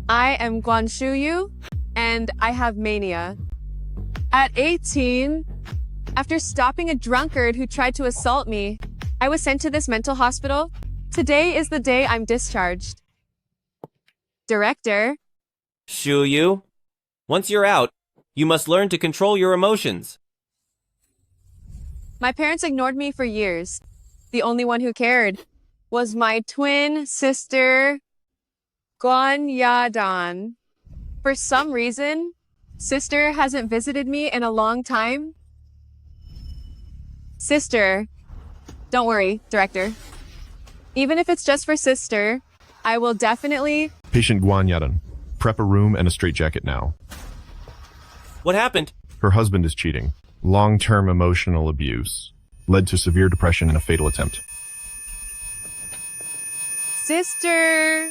I am Guan Shuyu, and I have mania. At 18, after stopping a drunkard who tried to assault me, I was sent to this mental hospital. Today is the day I'm discharged. Director, Shuyu, once you're out, you must learn to control your emotions. my parents ignored me for years. The only one who cared was my twin sister, Guan Yadan. For some reason, sister hasn't visited me in a long time. Sister, don't worry, director. Even if it's just for sister, I will definitely... Patient Guan Yadan. Prep a room and a straitjacket now. What happened? Her husband is cheating. Long-term emotional abuse. Led to severe depression and a fatal attempt. Sister!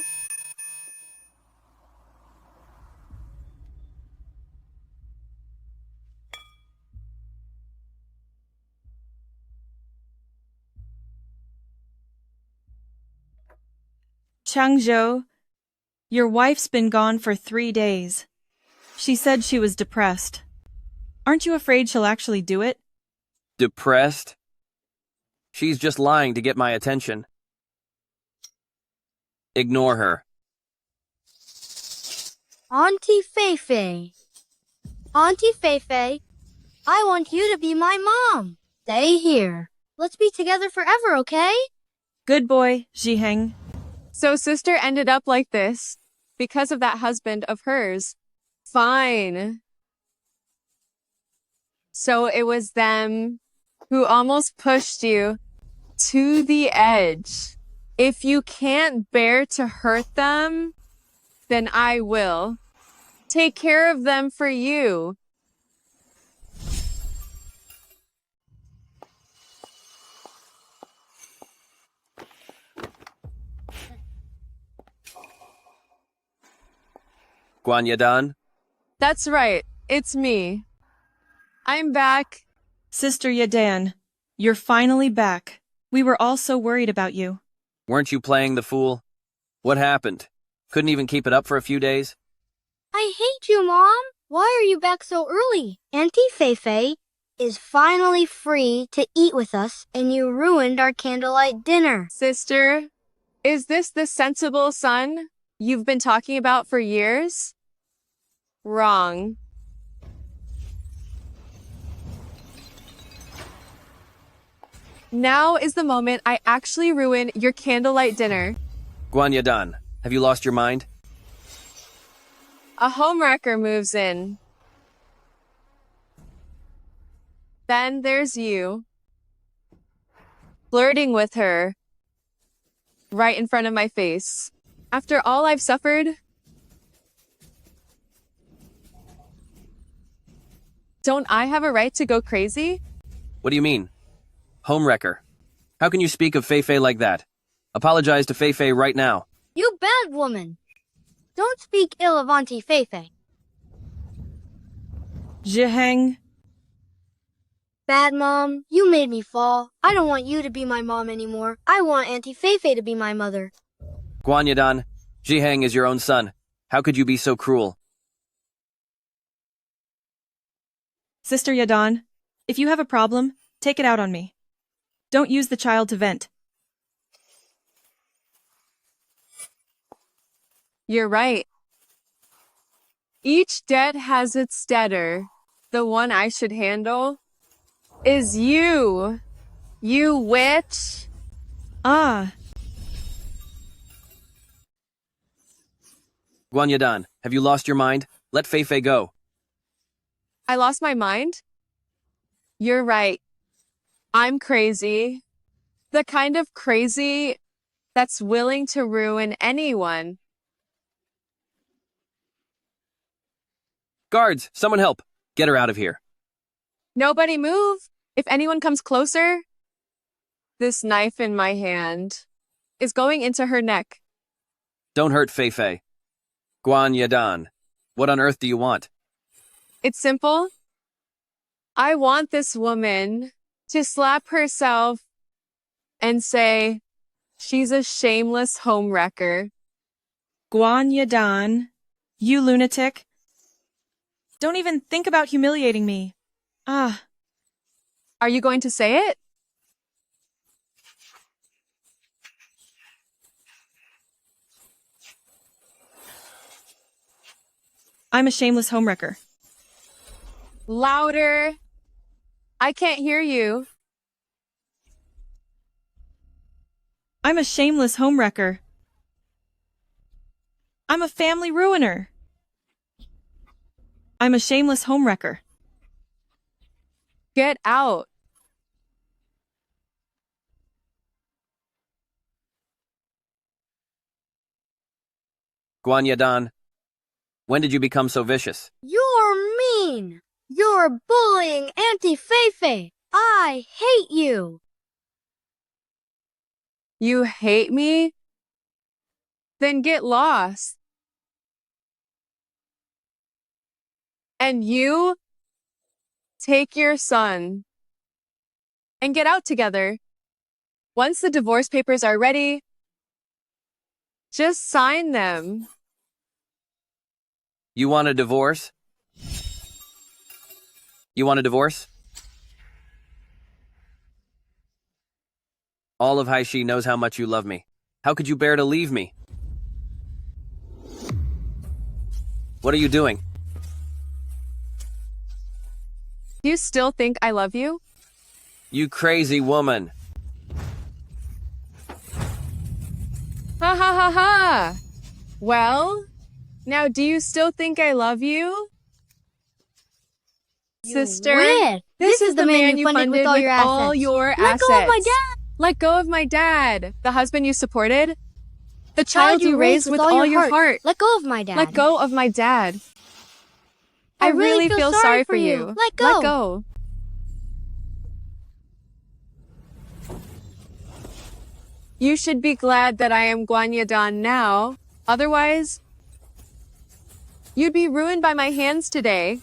Changzhou, your wife's been gone for 3 days. She said she was depressed. Aren't you afraid she'll actually do it? Depressed? She's just lying to get my attention. Ignore her. Auntie Feifei. Auntie Feifei, I want you to be my mom. Stay here. Let's be together forever, okay? Good boy, Zhiheng. So sister ended up like this because of that husband of hers. Fine. So it was them who almost pushed you to the edge. If you can't bear to hurt them, then I will. Take care of them for you. Guan Yadan? That's right. It's me. I'm back. Sister Yadan, you're finally back. We were all so worried about you. Weren't you playing the fool? What happened? Couldn't even keep it up for a few days? I hate you, Mom. Why are you back so early? Auntie Feifei is finally free to eat with us, and you ruined our candlelight dinner. Sister, is this the sensible son you've been talking about for years? Wrong. Now is the moment I actually ruin your candlelight dinner. Guan Yadan, have you lost your mind? A homewrecker moves in. Then there's you. Flirting with her. Right in front of my face. After all I've suffered, don't I have a right to go crazy? What do you mean? Homewrecker. How can you speak of Feifei like that? Apologize to Feifei right now. You bad woman. Don't speak ill of Auntie Feifei. Zhiheng, Bad Mom, you made me fall. I don't want you to be my mom anymore. I want Auntie Feifei to be my mother. Guan Yadan, Zhiheng is your own son. How could you be so cruel? Sister Yadan, if you have a problem, take it out on me. Don't use the child to vent. You're right. Each debt has its debtor. The one I should handle is you. You witch. Ah, Guan Yadan, have you lost your mind? Let Feifei go. I lost my mind? You're right. I'm crazy. The kind of crazy that's willing to ruin anyone. Guards, someone help. Get her out of here. Nobody move. If anyone comes closer, this knife in my hand is going into her neck. Don't hurt Feifei. Guan Yadan, what on earth do you want? It's simple. I want this woman to slap herself and say, she's a shameless homewrecker. Guan Yadan, You lunatic. Don't even think about humiliating me. Ah, Are you going to say it? I'm a shameless homewrecker. Louder. I can't hear you. I'm a shameless homewrecker. I'm a family ruiner. I'm a shameless homewrecker. Get out. Guanyadan, when did you become so vicious? You're mean. You're bullying Auntie Feifei. I hate you. You hate me? Then get lost. And you take your son and get out together. Once the divorce papers are ready, just sign them. You want a divorce? You want a divorce? All of Haishi knows how much you love me. How could you bear to leave me? What are you doing? Do you still think I love you? You crazy woman. Ha ha ha ha! Well, now do you still think I love you? Sister, Win. this is the man you funded with all your assets. Let go of my dad. Let go of my dad, the husband you supported, the child you raised with all your heart. Let go of my dad. Let go of my dad. I I really really feel feel sorry for you. Let go. Let go. You should be glad that I am Guanyadan now. Otherwise, you'd be ruined by my hands today.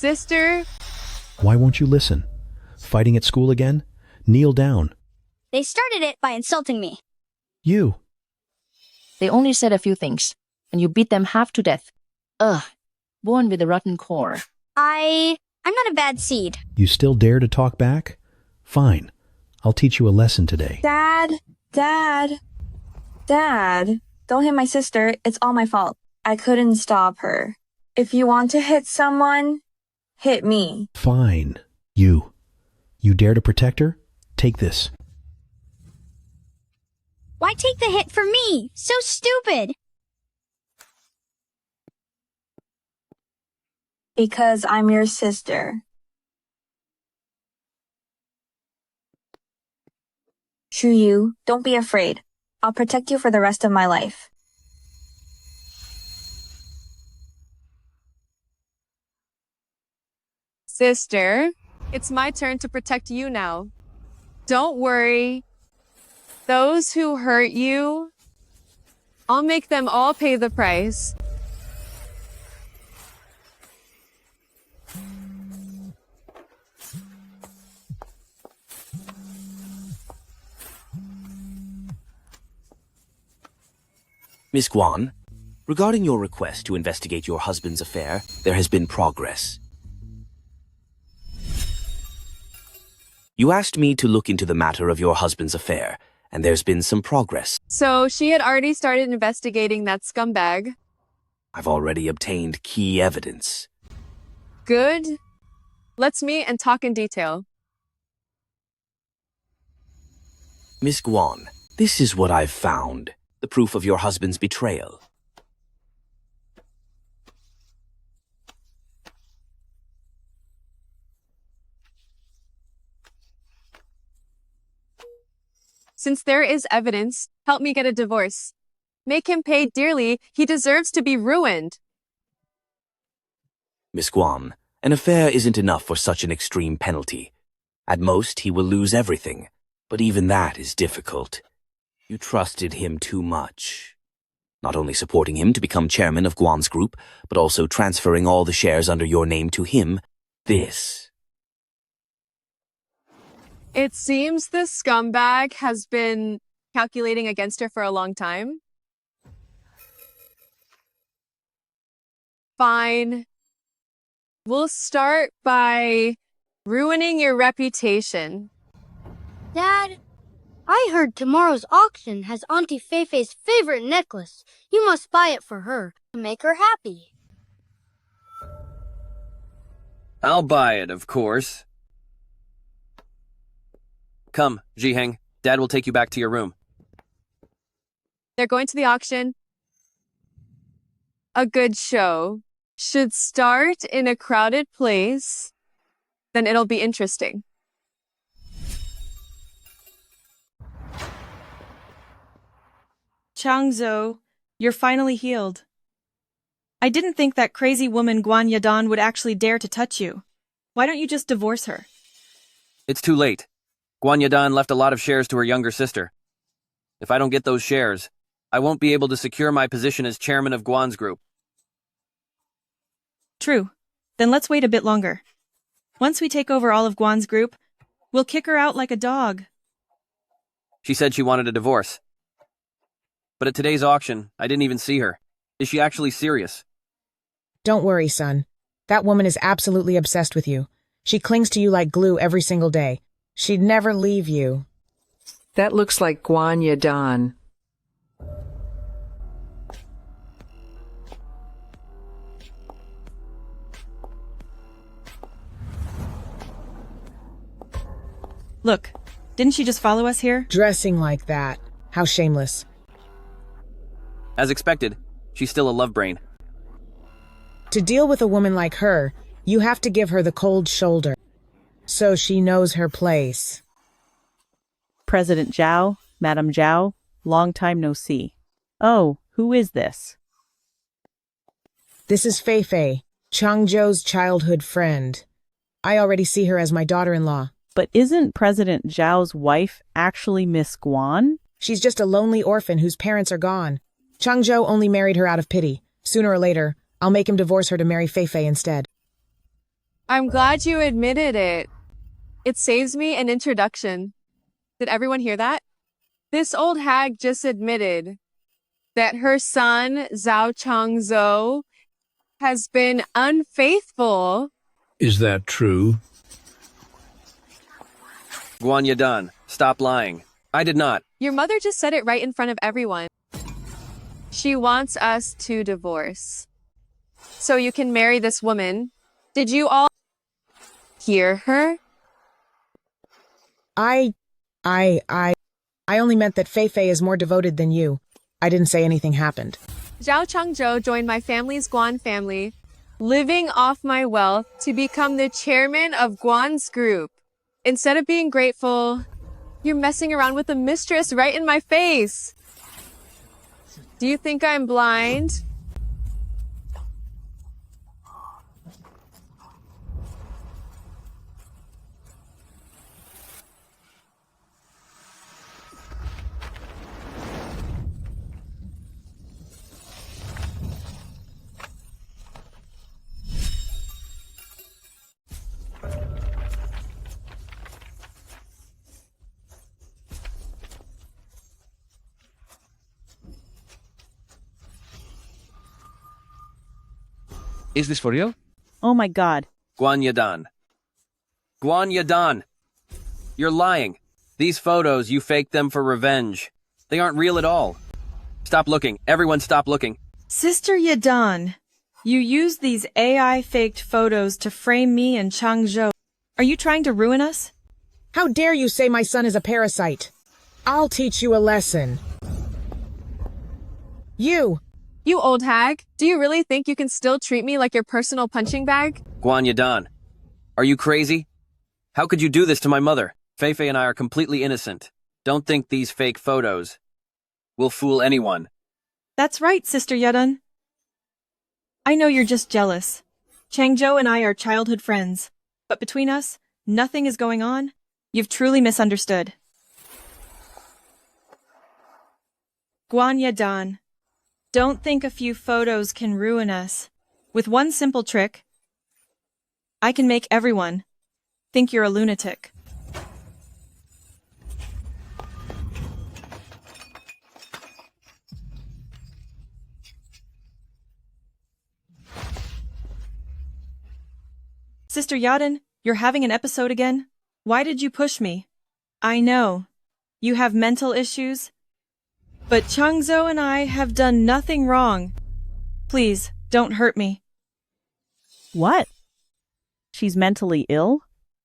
Sister, Why won't you listen? Fighting at school again? Kneel down. They started it by insulting me. You. They only said a few things, and you beat them half to death. Ugh, born with a rotten core. I'm not a bad seed. You still dare to talk back? Fine. I'll teach you a lesson today. Dad, don't hit my sister. It's all my fault. I couldn't stop her. If you want to hit someone, hit me. Fine. You. You dare to protect her? Take this. Why take the hit for me? So stupid. Because I'm your sister. Shuyu, don't be afraid. I'll protect you for the rest of my life. sister, it's my turn to protect you now. Don't worry. Those who hurt you, I'll make them all pay the price. Miss Guan, regarding your request to investigate your husband's affair, there has been progress. You asked me to look into the matter of your husband's affair, and there's been some progress. So she had already started investigating that scumbag. I've already obtained key evidence. Good. Let's meet and talk in detail. Miss Guan, this is what I've found. The proof of your husband's betrayal. Since there is evidence, help me get a divorce. Make him pay dearly. He deserves to be ruined. Miss Guan, an affair isn't enough for such an extreme penalty. At most, he will lose everything, but even that is difficult. You trusted him too much. Not only supporting him to become chairman of Guan's group, but also transferring all the shares under your name to him. This. It seems the scumbag has been calculating against her for a long time. Fine. We'll start by ruining your reputation. Dad, I heard tomorrow's auction has Auntie Feifei's favorite necklace. You must buy it for her to make her happy. I'll buy it, of course. Come, Jiheng. Dad will take you back to your room. They're going to the auction. A good show should start in a crowded place. Then it'll be interesting. Changzhou, you're finally healed. I didn't think that crazy woman Guan Yadan would actually dare to touch you. Why don't you just divorce her? It's too late. Guan Yadan left a lot of shares to her younger sister. If I don't get those shares, I won't be able to secure my position as chairman of Guan's group. True. Then let's wait a bit longer. Once we take over all of Guan's group, we'll kick her out like a dog. She said she wanted a divorce. But at today's auction, I didn't even see her. Is she actually serious? Don't worry, son. That woman is absolutely obsessed with you. She clings to you like glue every single day. She'd never leave you. That looks like Guan Yadan. Look, didn't she just follow us here? Dressing like that. How shameless. As expected, she's still a love brain. To deal with a woman like her, you have to give her the cold shoulder. So she knows her place. President Zhao, Madame Zhao, long time no see. Oh, who is this? This is Feifei, Changzhou's childhood friend. I already see her as my daughter-in-law. But isn't President Zhao's wife actually Miss Guan? She's just a lonely orphan whose parents are gone. Changzhou only married her out of pity. Sooner or later, I'll make him divorce her to marry Feifei instead. I'm glad you admitted it. It saves me an introduction. Did everyone hear that? This old hag just admitted that her son, Zhao Changzhou, has been unfaithful. Is that true? Guan Yadan, stop lying. I did not. Your mother just said it right in front of everyone. She wants us to divorce. So you can marry this woman. Did you all hear her? I only meant that Feifei is more devoted than you. I didn't say anything happened. Zhao Changzhou joined my family's Guan family, living off my wealth to become the chairman of Guan's group. Instead of being grateful, you're messing around with a mistress right in my face. Do you think I'm blind? Is this for real? Oh my god. Guan Yadan. Guan Yadan! You're lying. These photos, you faked them for revenge. They aren't real at all. Stop looking. Everyone stop looking. Sister Yadan, you used these AI faked photos to frame me and Changzhou. Are you trying to ruin us? How dare you say my son is a parasite? I'll teach you a lesson. You old hag, do you really think you can still treat me like your personal punching bag? Guan Yadan, are you crazy? How could you do this to my mother? Feifei and I are completely innocent. Don't think these fake photos will fool anyone. That's right, Sister Yadun. I know you're just jealous. Changzhou and I are childhood friends, but between us, nothing is going on. You've truly misunderstood. Guan Yadan, don't think a few photos can ruin us. With one simple trick, I can make everyone think you're a lunatic. Sister Yadin, you're having an episode again? Why did you push me? I know, you have mental issues, but Changzhou and I have done nothing wrong. Please, don't hurt me. What? She's mentally ill?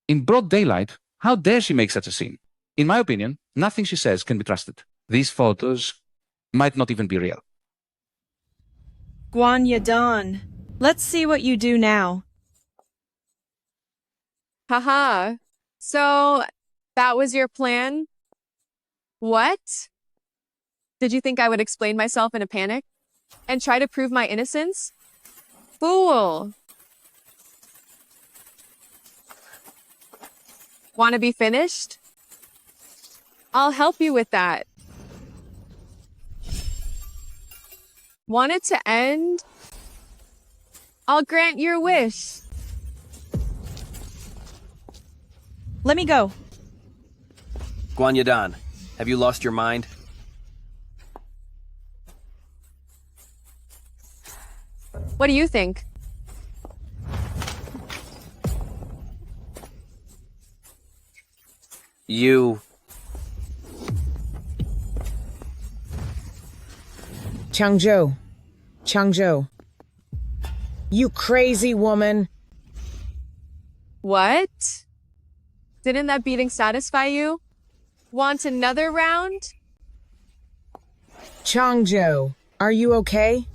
In broad daylight, how dare she make such a scene? In my opinion, nothing she says can be trusted. These photos might not even be real. Guan Yadan, let's see what you do now. Haha. So, that was your plan? What? Did you think I would explain myself in a panic? And try to prove my innocence? Fool! Want to be finished? I'll help you with that. Want it to end? I'll grant your wish. Let me go. Guan Yadan, have you lost your mind? What do you think? You... Changzhou. You crazy woman. What? Didn't that beating satisfy you? Want another round? Changzhou, are you okay?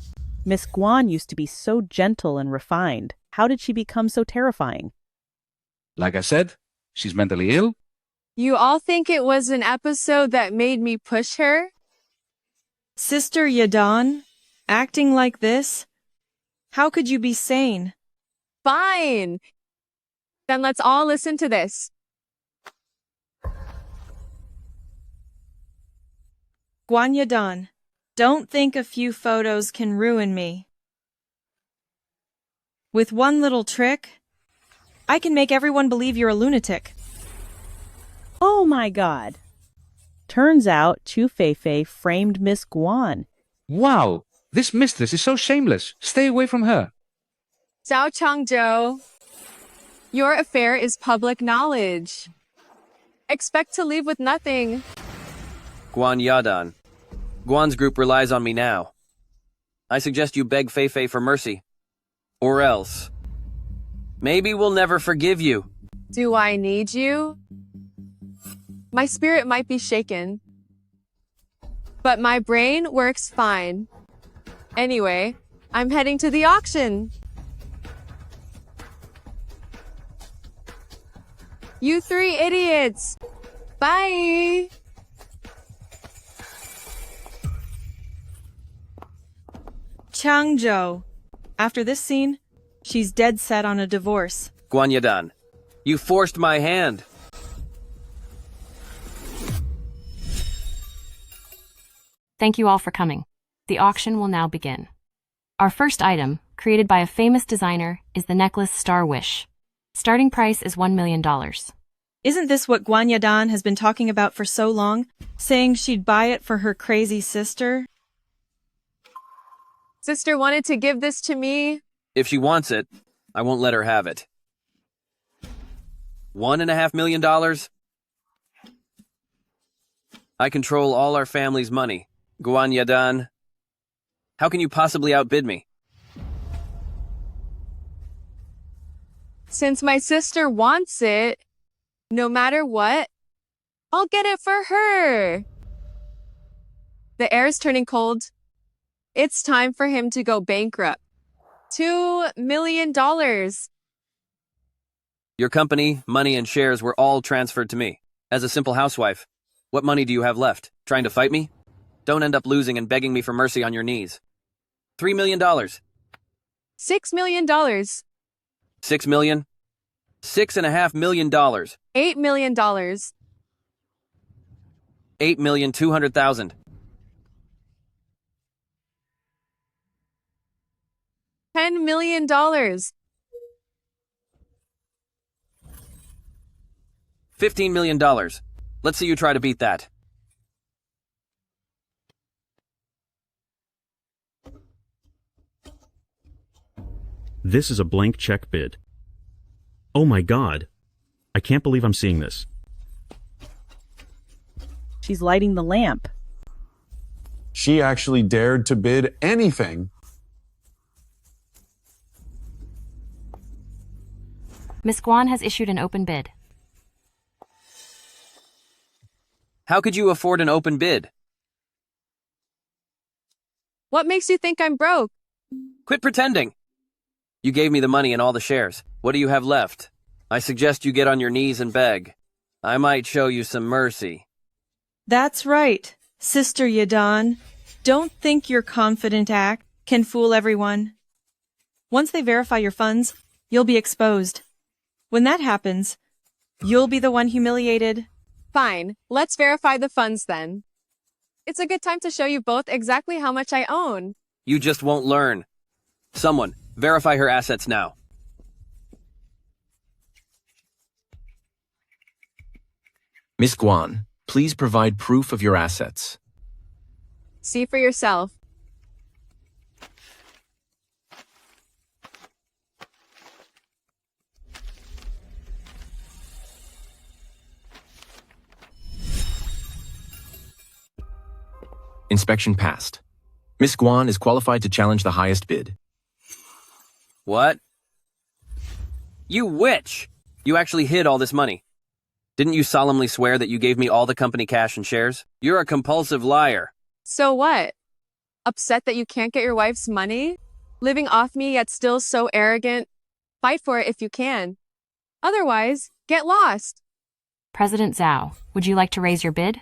Miss Guan used to be so gentle and refined. How did she become so terrifying? Like I said, she's mentally ill. You all think it was an episode that made me push her? Sister Yadan, acting like this? How could you be sane? Fine. Then let's all listen to this. Guan Yadan, don't think a few photos can ruin me. With one little trick, I can make everyone believe you're a lunatic. Oh my God. Turns out Chu Feifei framed Miss Guan. Wow, this mistress is so shameless. Stay away from her. Zhao Changzhou, your affair is public knowledge. Expect to leave with nothing. Guan Yadan, Guan's group relies on me now. I suggest you beg Feifei for mercy. Or else, maybe we'll never forgive you. Do I need you? My spirit might be shaken, but my brain works fine. Anyway, I'm heading to the auction. You three idiots! Bye! Changzhou. After this scene, she's dead set on a divorce. Guan Yadan, you forced my hand. Thank you all for coming. The auction will now begin. Our first item, created by a famous designer, is the necklace Star Wish. Starting price is $1 million. Isn't this what Guan Yadan has been talking about for so long, saying she'd buy it for her crazy sister? Sister wanted to give this to me. If she wants it, I won't let her have it. $1.5 million? I control all our family's money. Guan Yadan, how can you possibly outbid me? Since my sister wants it, no matter what, I'll get it for her. The air is turning cold. It's time for him to go bankrupt. $2 million. Your company, money, and shares were all transferred to me. As a simple housewife, what money do you have left? Trying to fight me? Don't end up losing and begging me for mercy on your knees. $3 million. $6 million. $6 million? $6.5 million. $8 million. $8,200,000. $10 million. $15 million. Let's see you try to beat that. This is a blank check bid. Oh my God. I can't believe I'm seeing this. She's lighting the lamp. She actually dared to bid anything. Miss Guan has issued an open bid. How could you afford an open bid? What makes you think I'm broke? Quit pretending. You gave me the money and all the shares. What do you have left? I suggest you get on your knees and beg. I might show you some mercy. That's right, Sister Yadan. Don't think your confident act can fool everyone. Once they verify your funds, you'll be exposed. When that happens, you'll be the one humiliated. Fine, let's verify the funds then. It's a good time to show you both exactly how much I own. You just won't learn. Someone, verify her assets now. Miss Guan, please provide proof of your assets. See for yourself. Inspection passed. Miss Guan is qualified to challenge the highest bid. What? You witch! You actually hid all this money. Didn't you solemnly swear that you gave me all the company cash and shares? You're a compulsive liar. So what? Upset that you can't get your wife's money? Living off me yet still so arrogant? Fight for it if you can. Otherwise, get lost. President Zhao, would you like to raise your bid?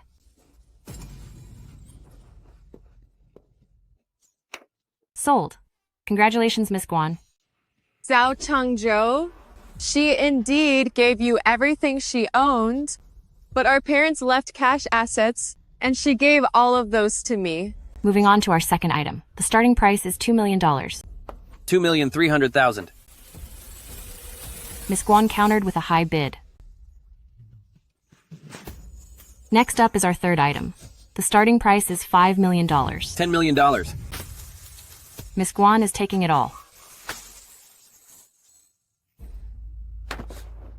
Sold. Congratulations, Miss Guan. Zhao Changzhou, she indeed gave you everything she owned, but our parents left cash assets, and she gave all of those to me. Moving on to our second item. The starting price is $2 million. $2,300,000. Miss Guan countered with a high bid. Next up is our third item. The starting price is $5 million. $10 million. Miss Guan is taking it all.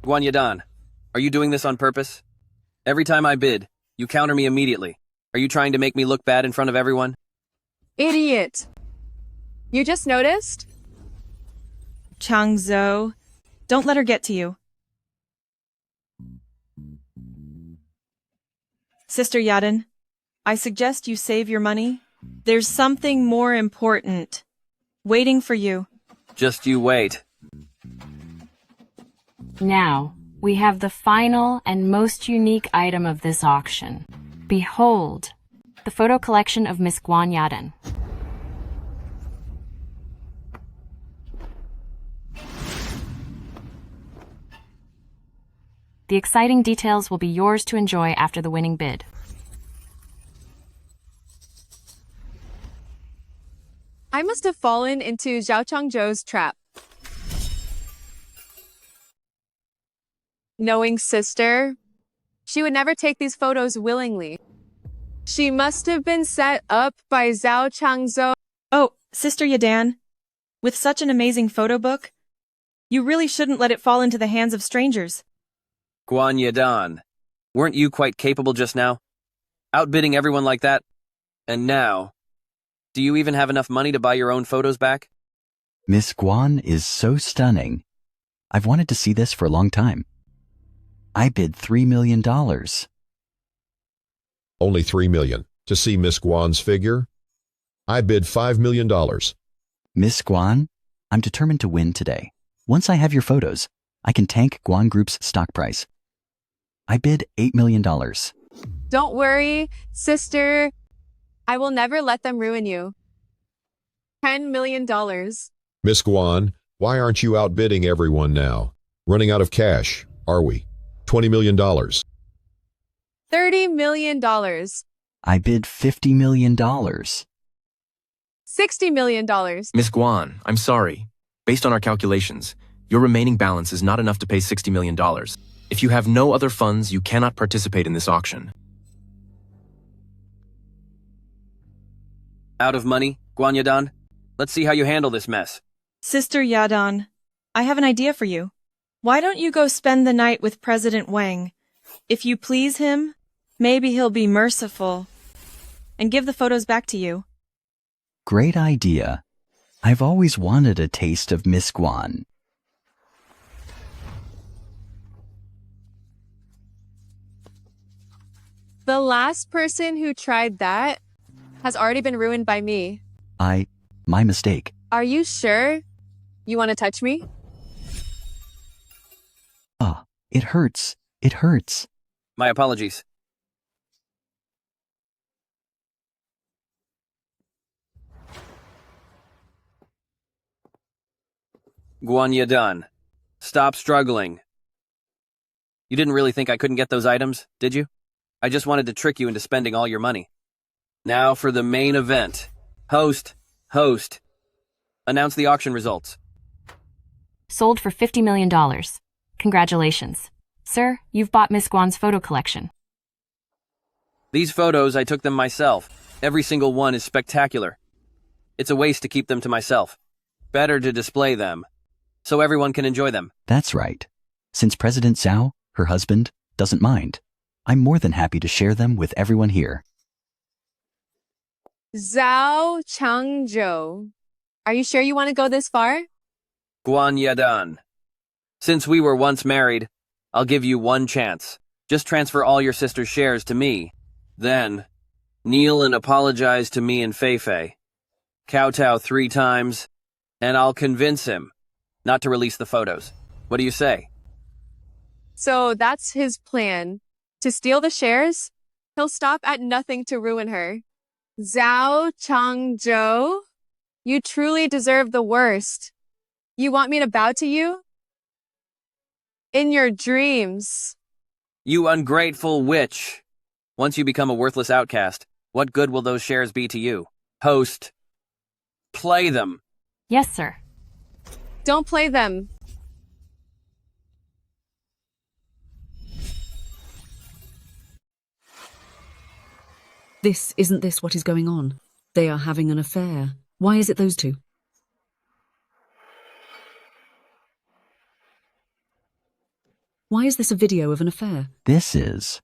Guan Yadan, are you doing this on purpose? Every time I bid, you counter me immediately. Are you trying to make me look bad in front of everyone? Idiot. You just noticed? Changzhou, don't let her get to you. Sister Yadan, I suggest you save your money. There's something more important waiting for you. Just you wait. Now, we have the final and most unique item of this auction. Behold, the photo collection of Miss Guan Yadan. The exciting details will be yours to enjoy after the winning bid. I must have fallen into Zhao Changzhou's trap. Knowing sister, she would never take these photos willingly. She must have been set up by Zhao Changzhou. Oh, Sister Yadan, with such an amazing photo book, you really shouldn't let it fall into the hands of strangers. Guan Yadan, weren't you quite capable just now? Outbidding everyone like that? And now, do you even have enough money to buy your own photos back? Miss Guan is so stunning. I've wanted to see this for a long time. I bid $3 million. Only $3 million. To see Miss Guan's figure? I bid $5 million. Miss Guan, I'm determined to win today. Once I have your photos, I can tank Guan Group's stock price. I bid $8 million. Don't worry, sister. I will never let them ruin you. $10 million. Miss Guan, why aren't you outbidding everyone now? Running out of cash, are we? $20 million. $30 million. I bid $50 million. $60 million. Miss Guan, I'm sorry. Based on our calculations, your remaining balance is not enough to pay $60 million. If you have no other funds, you cannot participate in this auction. Out of money, Guan Yadan? Let's see how you handle this mess. Sister Yadan, I have an idea for you. Why don't you go spend the night with President Wang? If you please him, maybe he'll be merciful and give the photos back to you. Great idea. I've always wanted a taste of Miss Guan. The last person who tried that has already been ruined by me. My mistake. Are you sure you want to touch me? It hurts. It hurts. My apologies. Guan Yadan, stop struggling. You didn't really think I couldn't get those items, did you? I just wanted to trick you into spending all your money. Now for the main event. Host. Announce the auction results. Sold for $50 million. Congratulations. Sir, you've bought Miss Guan's photo collection. These photos, I took them myself. Every single one is spectacular. It's a waste to keep them to myself. Better to display them, so everyone can enjoy them. That's right. Since President Zhao, her husband, doesn't mind, I'm more than happy to share them with everyone here. Zhao Changzhou. Are you sure you want to go this far? Guan Yadan, since we were once married, I'll give you one chance. Just transfer all your sister's shares to me. Then, kneel and apologize to me and Feifei. Kowtow 3 times, and I'll convince him not to release the photos. What do you say? So that's his plan. To steal the shares? He'll stop at nothing to ruin her. Zhao Changzhou, you truly deserve the worst. You want me to bow to you? In your dreams. You ungrateful witch. Once you become a worthless outcast, what good will those shares be to you? Host, play them. Yes, sir. Don't play them. Isn't this what is going on? They are having an affair. Why is it those two? Why is this a video of an affair? This is.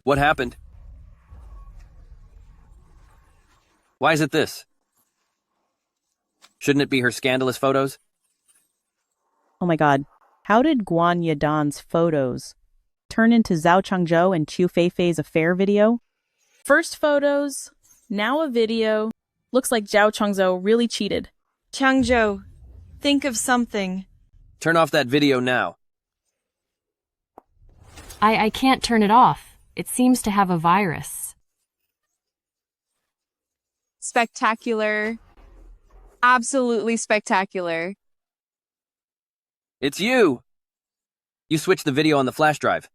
What happened? Why is it this? Shouldn't it be her scandalous photos? Oh my god. How did Guan Yadan's photos turn into Zhao Changzhou and Qiu Feifei's affair video? First photos, now a video. Looks like Zhao Changzhou really cheated. Changzhou, think of something. Turn off that video now. I can't turn it off. It seems to have a virus. Spectacular. Absolutely spectacular. It's you! You switched the video on the flash drive.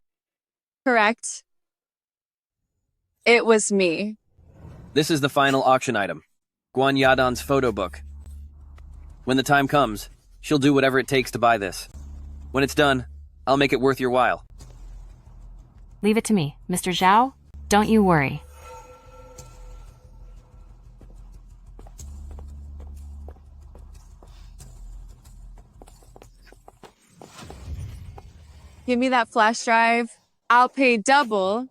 Correct. It was me. This is the final auction item. Guan Yadan's photo book. When the time comes, she'll do whatever it takes to buy this. When it's done, I'll make it worth your while. Leave it to me, Mr. Zhao. Don't you worry. Give me that flash drive. I'll pay double.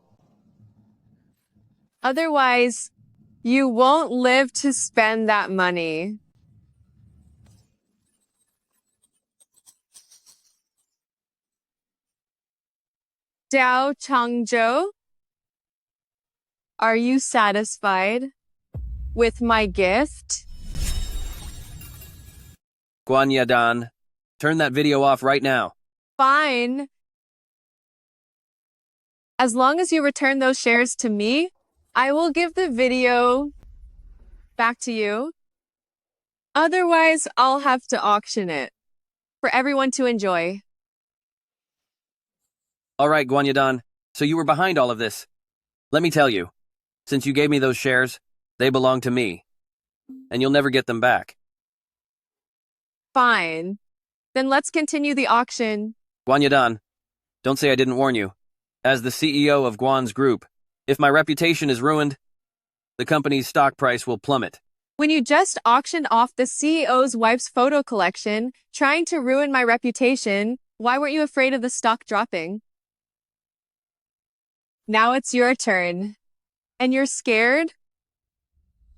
Otherwise, you won't live to spend that money. Zhao Changzhou, are you satisfied with my gift? Guan Yadan, turn that video off right now. Fine. As long as you return those shares to me, I will give the video back to you. Otherwise, I'll have to auction it for everyone to enjoy. All right, Guanyadan, so you were behind all of this. Let me tell you, since you gave me those shares, they belong to me, and you'll never get them back. Fine. Then let's continue the auction. Guanyadan, don't say I didn't warn you. As the CEO of Guan's group, if my reputation is ruined, the company's stock price will plummet. When you just auctioned off the CEO's wife's photo collection, trying to ruin my reputation, why weren't you afraid of the stock dropping? Now it's your turn. And you're scared?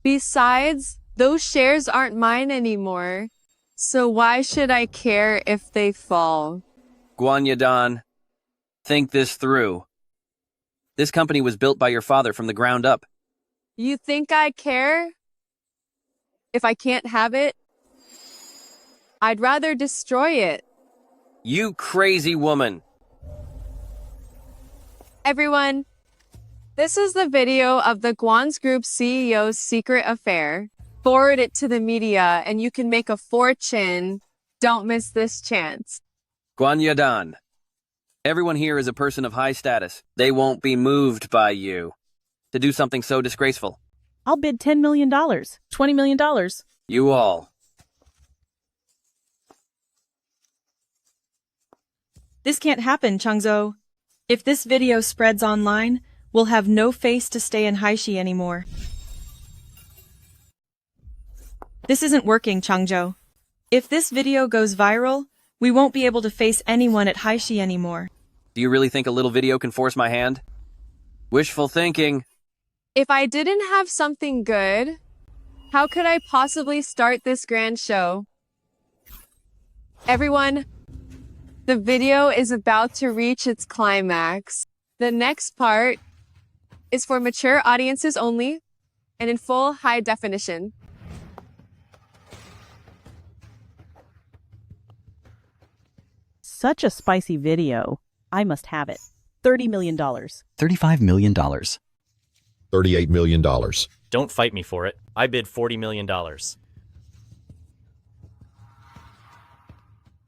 Besides, those shares aren't mine anymore. So why should I care if they fall? Guanyadan, think this through. This company was built by your father from the ground up. You think I care? If I can't have it, I'd rather destroy it. You crazy woman. Everyone, this is the video of the Guan's Group CEO's secret affair. Forward it to the media and you can make a fortune. Don't miss this chance. Guanyadan, everyone here is a person of high status. They won't be moved by you to do something so disgraceful. I'll bid $10 million, $20 million. You all. This can't happen, Changzhou. If this video spreads online, we'll have no face to stay in Haishi anymore. This isn't working, Changzhou. If this video goes viral, we won't be able to face anyone at Haishi anymore. Do you really think a little video can force my hand? Wishful thinking. If I didn't have something good, how could I possibly start this grand show? Everyone, the video is about to reach its climax. The next part is for mature audiences only and in full high definition. Such a spicy video. I must have it. $30 million. $35 million. $38 million. Don't fight me for it. I bid $40 million.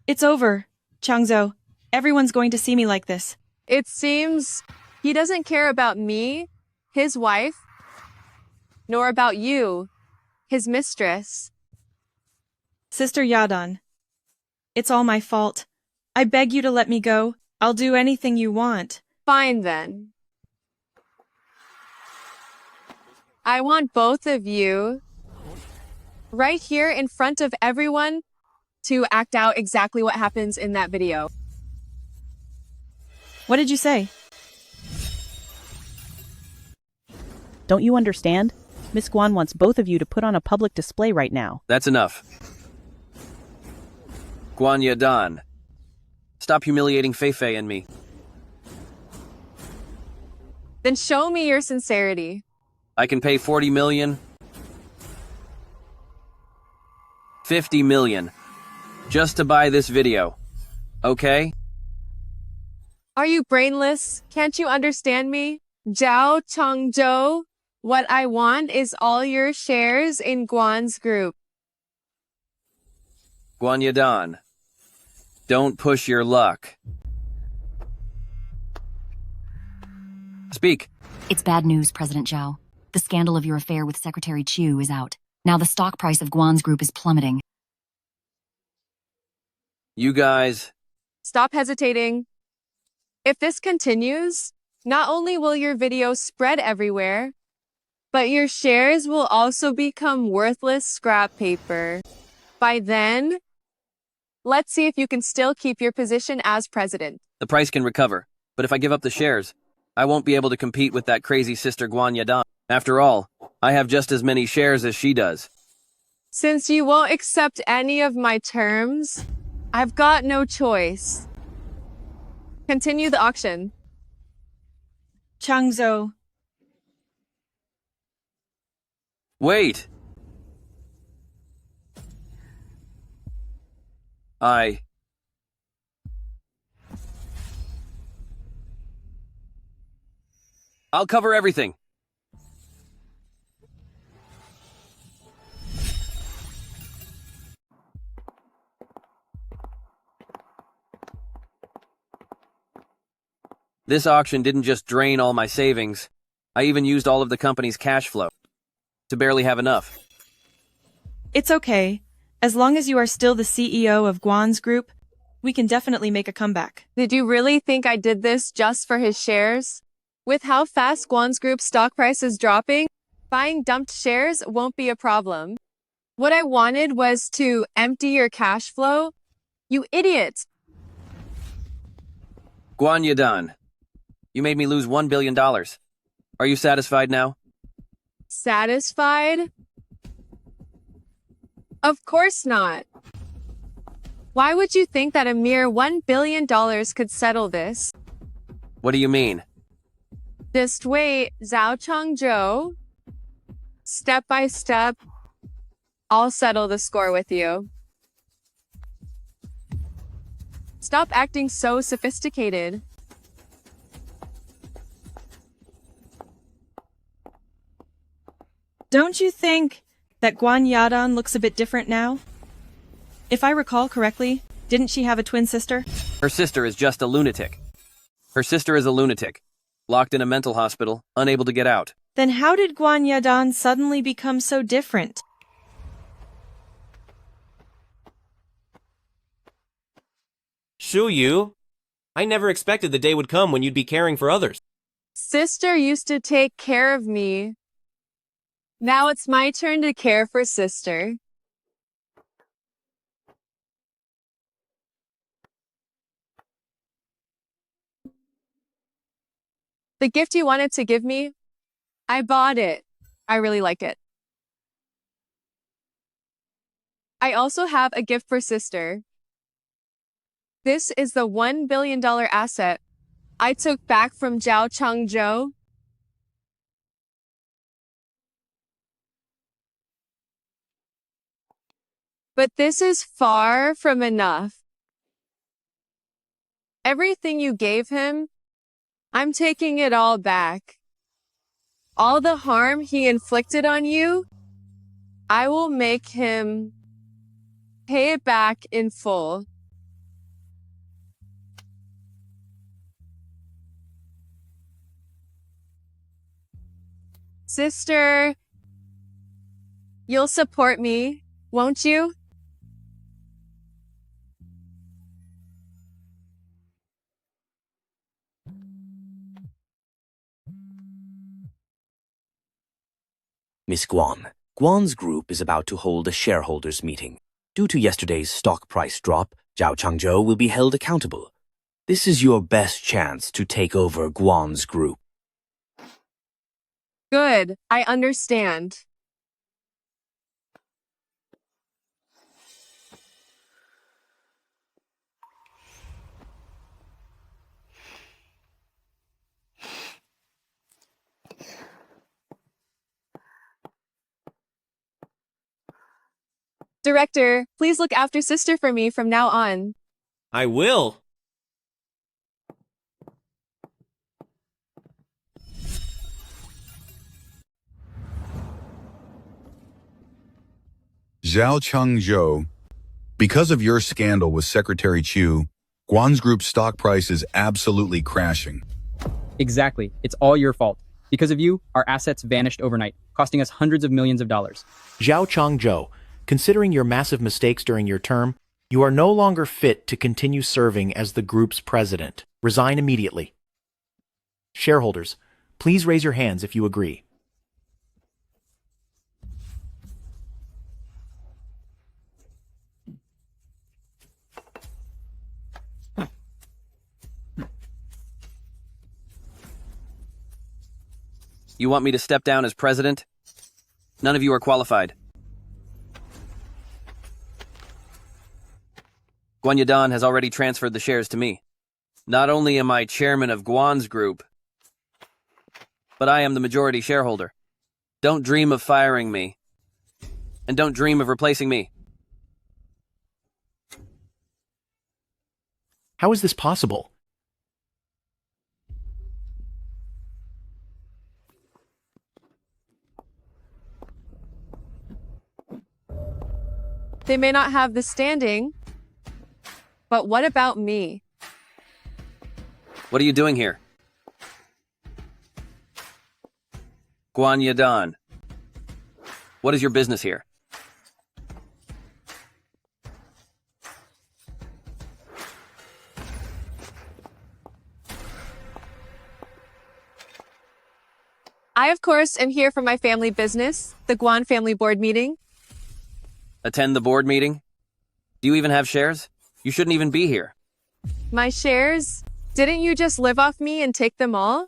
It's over, Changzhou. Everyone's going to see me like this. It seems he doesn't care about me, his wife, nor about you, his mistress. Sister Yadan, it's all my fault. I beg you to let me go. I'll do anything you want. Fine then. I want both of you, right here in front of everyone, to act out exactly what happens in that video. What did you say? Don't you understand? Miss Guan wants both of you to put on a public display right now. That's enough. Guanyadan, stop humiliating Feifei and me. Then show me your sincerity. I can pay 40 million, 50 million, just to buy this video. Okay? Are you brainless? Can't you understand me? Zhao Changzhou, what I want is all your shares in Guan's group. Guanyadan, don't push your luck. Speak. It's bad news, President Zhao. The scandal of your affair with Secretary Chiu is out. Now the stock price of Guan's group is plummeting. You guys... Stop hesitating. If this continues, not only will your video spread everywhere, but your shares will also become worthless scrap paper. By then, let's see if you can still keep your position as president. The price can recover, but if I give up the shares, I won't be able to compete with that crazy sister Guanyadan. After all, I have just as many shares as she does. Since you won't accept any of my terms, I've got no choice. Continue the auction. Changzhou. Wait! I'll cover everything. This auction didn't just drain all my savings. I even used all of the company's cash flow to barely have enough. It's okay. As long as you are still the CEO of Guan's group, we can definitely make a comeback. Did you really think I did this just for his shares? With how fast Guan's group stock price is dropping, buying dumped shares won't be a problem. What I wanted was to empty your cash flow. You idiot! Guan Yadan, you made me lose $1 billion. Are you satisfied now? Satisfied? Of course not. Why would you think that a mere $1 billion could settle this? What do you mean? Just wait, Zhao Changzhou. Step by step, I'll settle the score with you. Stop acting so sophisticated. Don't you think that Guan Yadan looks a bit different now? If I recall correctly, didn't she have a twin sister? Her sister is just a lunatic. Her sister is a lunatic, locked in a mental hospital, unable to get out. Then how did Guan Yadan suddenly become so different? Shu Yu, I never expected the day would come when you'd be caring for others. Sister used to take care of me. Now it's my turn to care for sister. The gift you wanted to give me, I bought it. I really like it. I also have a gift for sister. This is the $1 billion asset I took back from Zhao Changzhou. But this is far from enough. Everything you gave him, I'm taking it all back. All the harm he inflicted on you, I will make him pay it back in full. Sister, you'll support me, won't you? Miss Guan, Guan's group is about to hold a shareholders meeting. Due to yesterday's stock price drop, Zhao Changzhou will be held accountable. This is your best chance to take over Guan's group. Good, I understand. Director, please look after sister for me from now on. I will. Zhao Changzhou, because of your scandal with Secretary Chu, Guan's group stock price is absolutely crashing. Exactly. It's all your fault. Because of you, our assets vanished overnight, costing us hundreds of millions of dollars. Zhao Changzhou, considering your massive mistakes during your term, you are no longer fit to continue serving as the group's president. Resign immediately. Shareholders, please raise your hands if you agree. You want me to step down as president? None of you are qualified. Guan Yadan has already transferred the shares to me. Not only am I chairman of Guan's group, but I am the majority shareholder. Don't dream of firing me. And don't dream of replacing me. How is this possible? They may not have the standing, but what about me? What are you doing here? Guan Yadan. What is your business here? I, of course, am here for my family business, the Guan family board meeting. Attend the board meeting? Do you even have shares? You shouldn't even be here. My shares? Didn't you just live off me and take them all?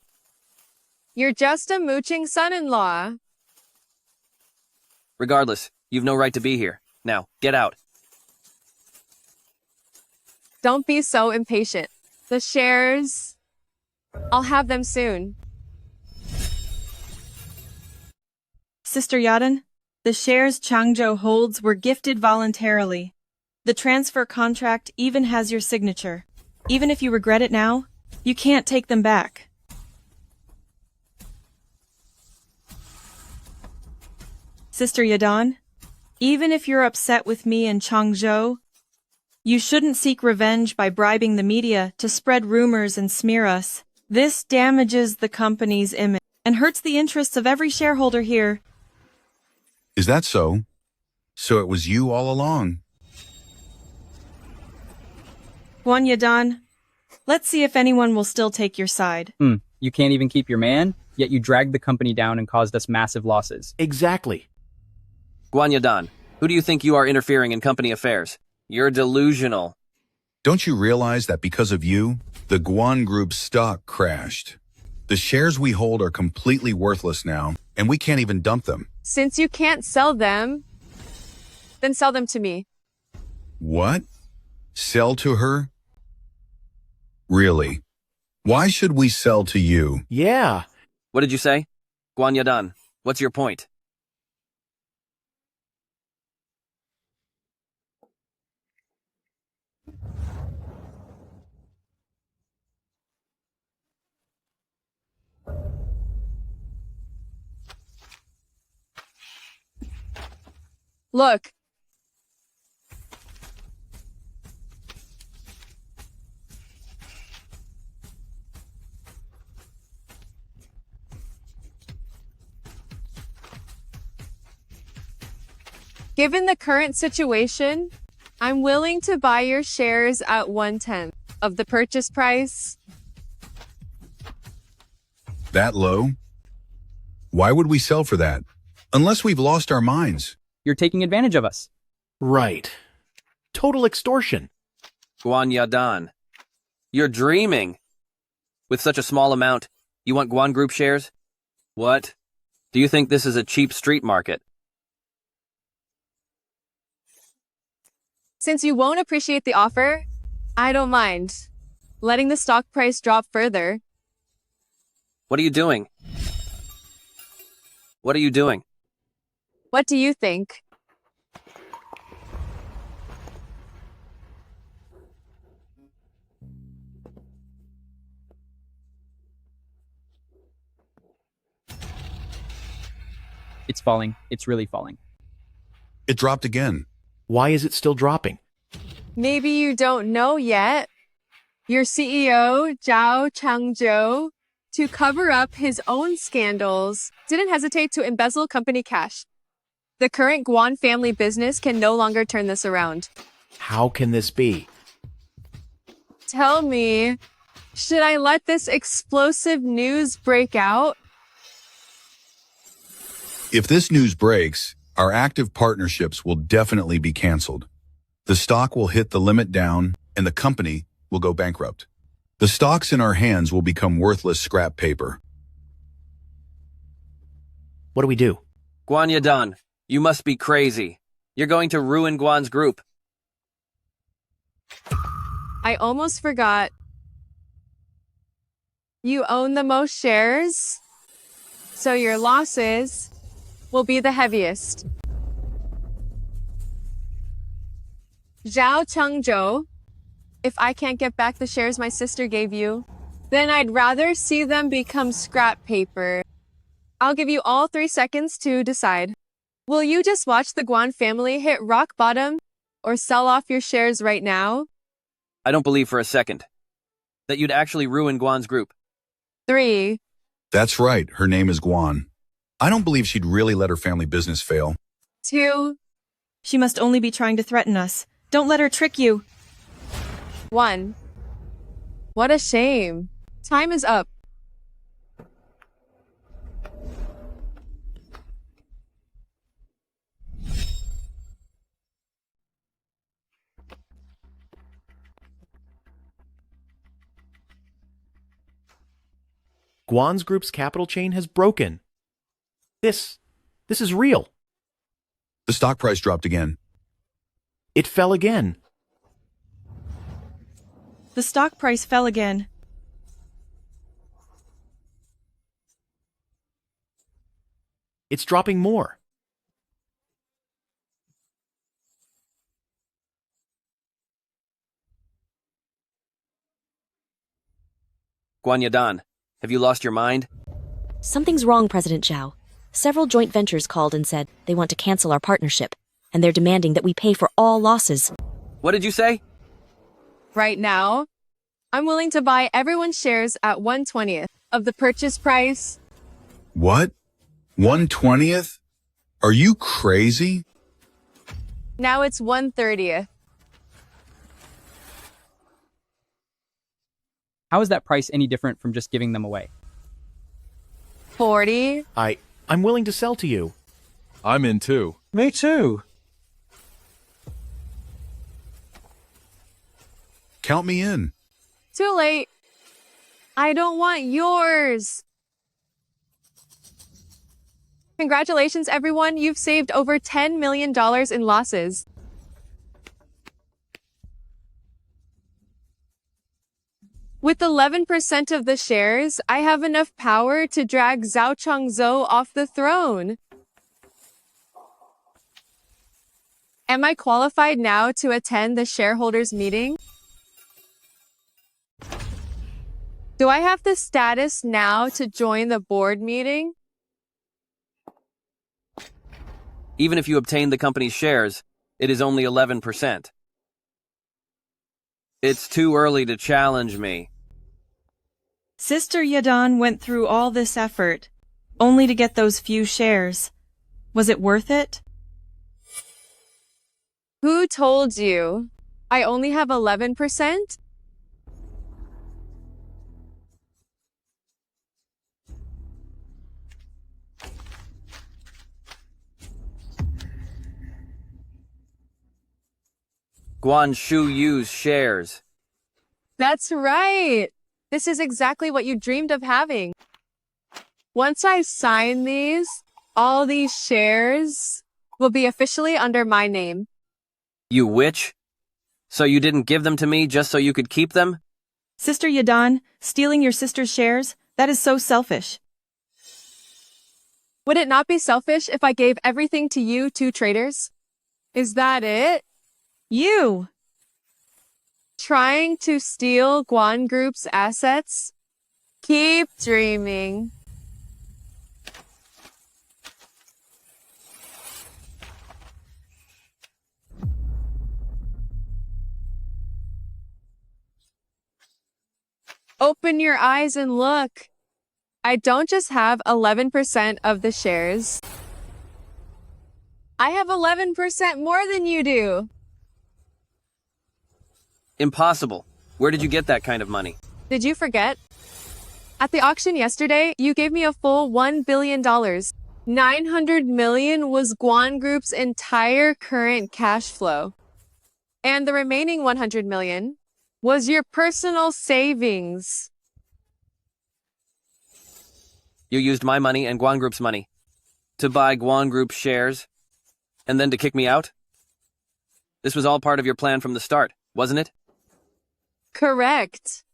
You're just a mooching son-in-law. Regardless, you've no right to be here. Now, get out. Don't be so impatient. The shares, I'll have them soon. Sister Yadan, the shares Changzhou holds were gifted voluntarily. The transfer contract even has your signature. Even if you regret it now, you can't take them back. Sister Yadan, even if you're upset with me and Changzhou, you shouldn't seek revenge by bribing the media to spread rumors and smear us. This damages the company's image and hurts the interests of every shareholder here. Is that so? So it was you all along. Guan Yadan, let's see if anyone will still take your side. You can't even keep your man, yet you dragged the company down and caused us massive losses. Exactly. Guan Yadan, who do you think you are interfering in company affairs? You're delusional. Don't you realize that because of you, the Guan Group's stock crashed? The shares we hold are completely worthless now, and we can't even dump them. Since you can't sell them, then sell them to me. What? Sell to her? Really? Why should we sell to you? Yeah. What did you say? Guan Yadan, what's your point? Look. Given the current situation, I'm willing to buy your shares at 1/10 of the purchase price. That low? Why would we sell for that? Unless we've lost our minds. You're taking advantage of us. Right. Total extortion. Guan Yadan, you're dreaming. With such a small amount, you want Guan Group shares? What? Do you think this is a cheap street market? Since you won't appreciate the offer, I don't mind letting the stock price drop further. What are you doing? What are you doing? What do you think? It's falling. It's really falling. It dropped again. Why is it still dropping? Maybe you don't know yet. Your CEO, Zhao Changzhou, to cover up his own scandals, didn't hesitate to embezzle company cash. The current Guan family business can no longer turn this around. How can this be? Tell me, should I let this explosive news break out? If this news breaks, our active partnerships will definitely be canceled. The stock will hit the limit down, and the company will go bankrupt. The stocks in our hands will become worthless scrap paper. What do we do? Guan Yadan, you must be crazy. You're going to ruin Guan's group. I almost forgot. You own the most shares, so your losses will be the heaviest. Zhao Chengzhou, if I can't get back the shares my sister gave you, then I'd rather see them become scrap paper. I'll give you all 3 seconds to decide. Will you just watch the Guan family hit rock bottom or sell off your shares right now. I don't believe for a second that you'd actually ruin Guan's group. 3. That's right. Her name is Guan. I don't believe she'd really let her family business fail. 2. She must only be trying to threaten us. Don't let her trick you. 1. What a shame. Time is up. Guan's group's capital chain has broken. This is real. The stock price dropped again. It fell again. The stock price fell again. It's dropping more. Guan Yadan, have you lost your mind? Something's wrong, President Zhao. Several joint ventures called and said they want to cancel our partnership, and they're demanding that we pay for all losses. What did you say? Right now, I'm willing to buy everyone's shares at 1/20th of the purchase price. What? 1/20th? Are you crazy? Now it's 1/30th. How is that price any different from just giving them away? 40. I'm willing to sell to you. I'm in too. Me too. Count me in. Too late. I don't want yours. Congratulations, everyone. You've saved over $10 million in losses. With 11% of the shares, I have enough power to drag Zhao Changzhou off the throne. Am I qualified now to attend the shareholders meeting? Do I have the status now to join the board meeting? Even if you obtain the company's shares, it is only 11%. It's too early to challenge me. Sister Yadan went through all this effort, only to get those few shares. Was it worth it? Who told you? I only have 11%? Guan Shu Yu's shares. That's right. This is exactly what you dreamed of having. Once I sign these, all these shares will be officially under my name. You witch? So you didn't give them to me just so you could keep them? Sister Yadan, stealing your sister's shares? That is so selfish. Would it not be selfish if I gave everything to you two traders? Is that it? You! Trying to steal Guan Group's assets? Keep dreaming. Open your eyes and look. I don't just have 11% of the shares. I have 11% more than you do. Impossible. Where did you get that kind of money? Did you forget? At the auction yesterday, you gave me a full $1 billion. 900 million was Guan Group's entire current cash flow. And the remaining 100 million was your personal savings. You used my money and Guan Group's money to buy Guan Group shares and then to kick me out? This was all part of your plan from the start, wasn't it? Correct.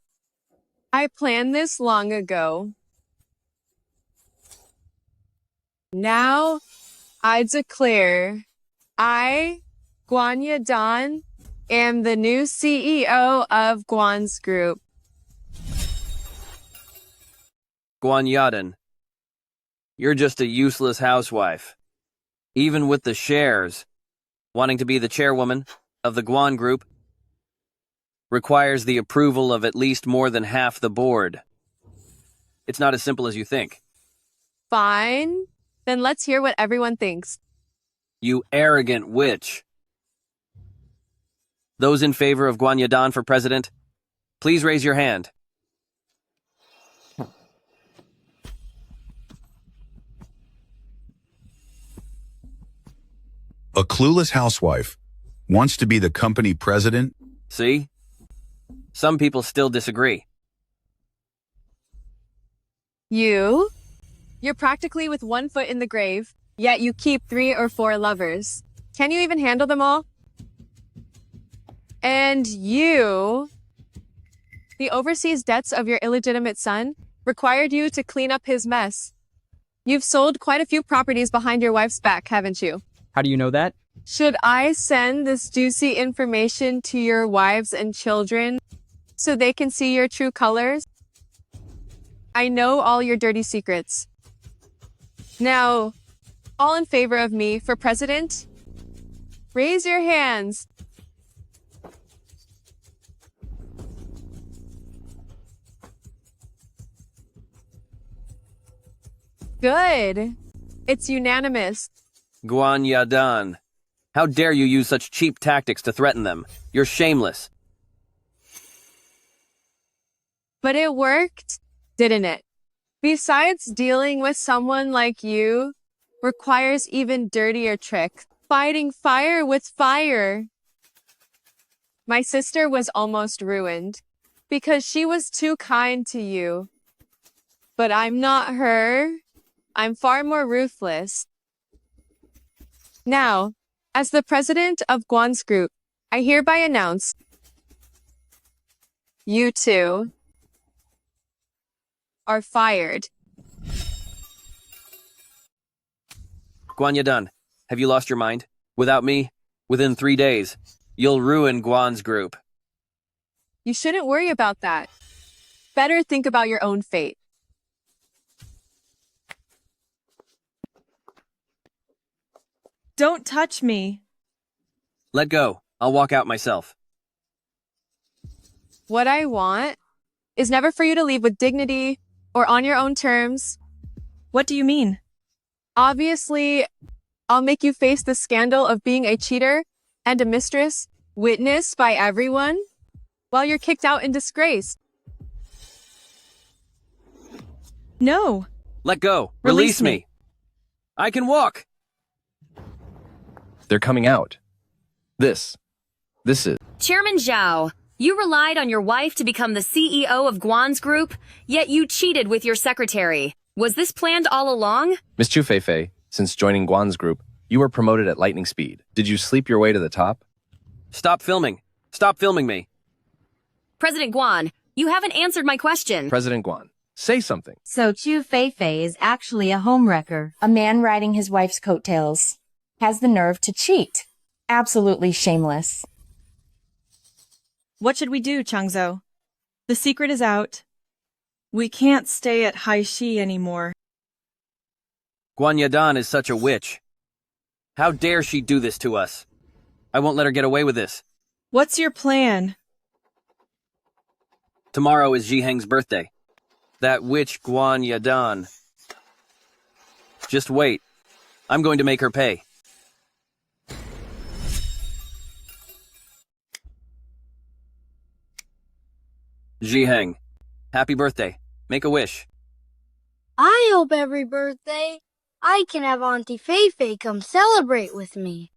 I planned this long ago. Now, I declare, I, Guan Yadan, am the new CEO of Guan's Group. Guan Yadan, you're just a useless housewife. Even with the shares, wanting to be the chairwoman of the Guan Group requires the approval of at least more than half the board. It's not as simple as you think. Fine. Then let's hear what everyone thinks. You arrogant witch. Those in favor of Guan Yadan for president, please raise your hand. A clueless housewife wants to be the company president? See? Some people still disagree. You're practically with one foot in the grave, yet you keep 3 or 4 lovers. Can you even handle them all? And the overseas debts of your illegitimate son required you to clean up his mess. You've sold quite a few properties behind your wife's back, haven't you? How do you know that? Should I send this juicy information to your wives and children so they can see your true colors? I know all your dirty secrets. Now, all in favor of me for president? Raise your hands. Good. It's unanimous. Guan Yadan, how dare you use such cheap tactics to threaten them? You're shameless. But it worked, didn't it? Besides, dealing with someone like you requires even dirtier tricks. Fighting fire with fire. My sister was almost ruined because she was too kind to you. But I'm not her. I'm far more ruthless. Now, as the president of Guan's group, I hereby announce you two are fired. Guan Yadan, have you lost your mind? Without me, within 3 days, you'll ruin Guan's group. You shouldn't worry about that. Better think about your own fate. Don't touch me. Let go. I'll walk out myself. What I want is never for you to leave with dignity or on your own terms. What do you mean? Obviously, I'll make you face the scandal of being a cheater and a mistress, witnessed by everyone, while you're kicked out in disgrace. No. Let go. Release me. I can walk. They're coming out. This is... Chairman Zhao, you relied on your wife to become the CEO of Guan's group, yet you cheated with your secretary. Was this planned all along? Miss Chu Feifei, since joining Guan's group, you were promoted at lightning speed. Did you sleep your way to the top? Stop filming. Stop filming me. President Guan, you haven't answered my question. President Guan, say something. So Chu Feifei is actually a homewrecker, a man riding his wife's coattails. Has the nerve to cheat. Absolutely shameless. What should we do, Changzhou? The secret is out. We can't stay at Haishi anymore. Guan Yadan is such a witch. How dare she do this to us? I won't let her get away with this. What's your plan? Tomorrow is Zhiheng's birthday. That witch Guan Yadan. Just wait. I'm going to make her pay. Zhiheng, happy birthday. Make a wish. I hope every birthday I can have Auntie Feifei come celebrate with me.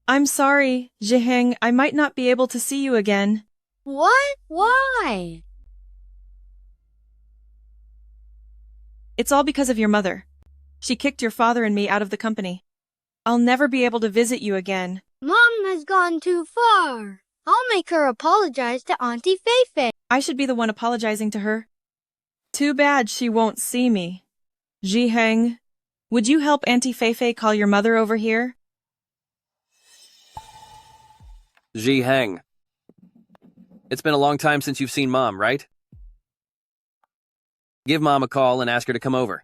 I'm sorry, Zhiheng. I might not be able to see you again. What? Why? It's all because of your mother. She kicked your father and me out of the company. I'll never be able to visit you again. Mom has gone too far. I'll make her apologize to Auntie Feifei. I should be the one apologizing to her. Too bad she won't see me. Zhiheng, would you help Auntie Feifei call your mother over here? Zhiheng. It's been a long time since you've seen Mom, right? Give Mom a call and ask her to come over.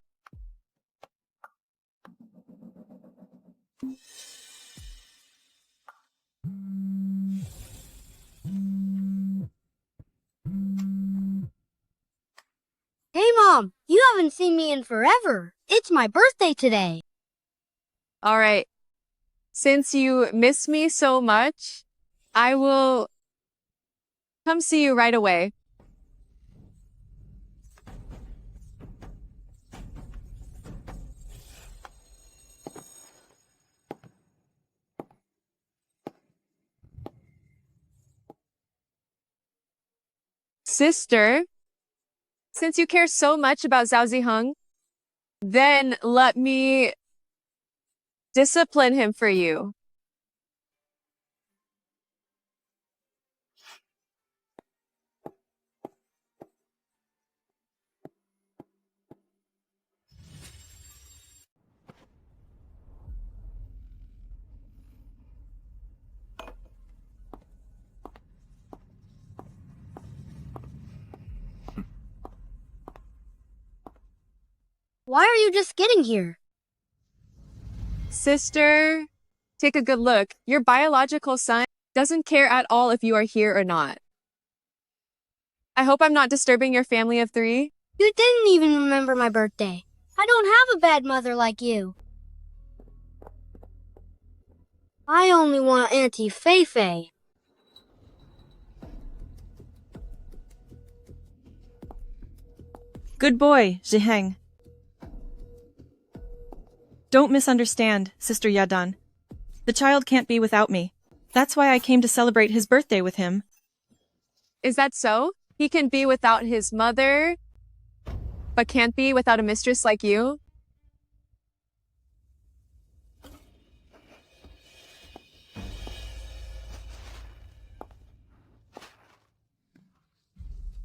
Mom, you haven't seen me in forever. It's my birthday today. All right. Since you miss me so much, I will come see you right away. Sister, since you care so much about Zhao Ziheng, then let me discipline him for you. Why are you just getting here? Sister, take a good look. Your biological son doesn't care at all if you are here or not. I hope I'm not disturbing your family of 3. You didn't even remember my birthday. I don't have a bad mother like you. I only want Auntie Fei-Fei. Good boy, Ziheng. Don't misunderstand, Sister Yadan. The child can't be without me. That's why I came to celebrate his birthday with him. Is that so? He can be without his mother, but can't be without a mistress like you?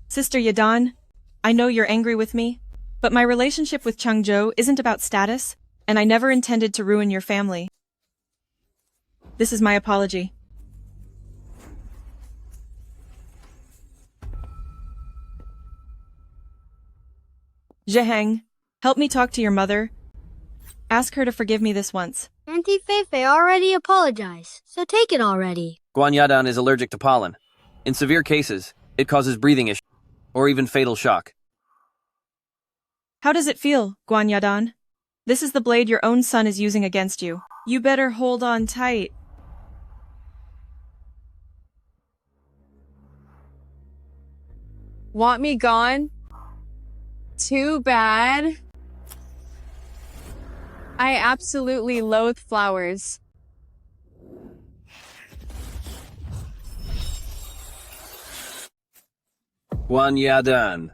Sister Yadan, I know you're angry with me, but my relationship with Changzhou isn't about status, and I never intended to ruin your family. This is my apology. Zheheng, help me talk to your mother. Ask her to forgive me this once. Auntie Fei-Fei already apologized, so take it already. Guan Yadan is allergic to pollen. In severe cases, it causes breathing issues, or even fatal shock. How does it feel, Guan Yadan? This is the blade your own son is using against you. You better hold on tight. Want me gone? Too bad. I absolutely loathe flowers. Guan Yadan.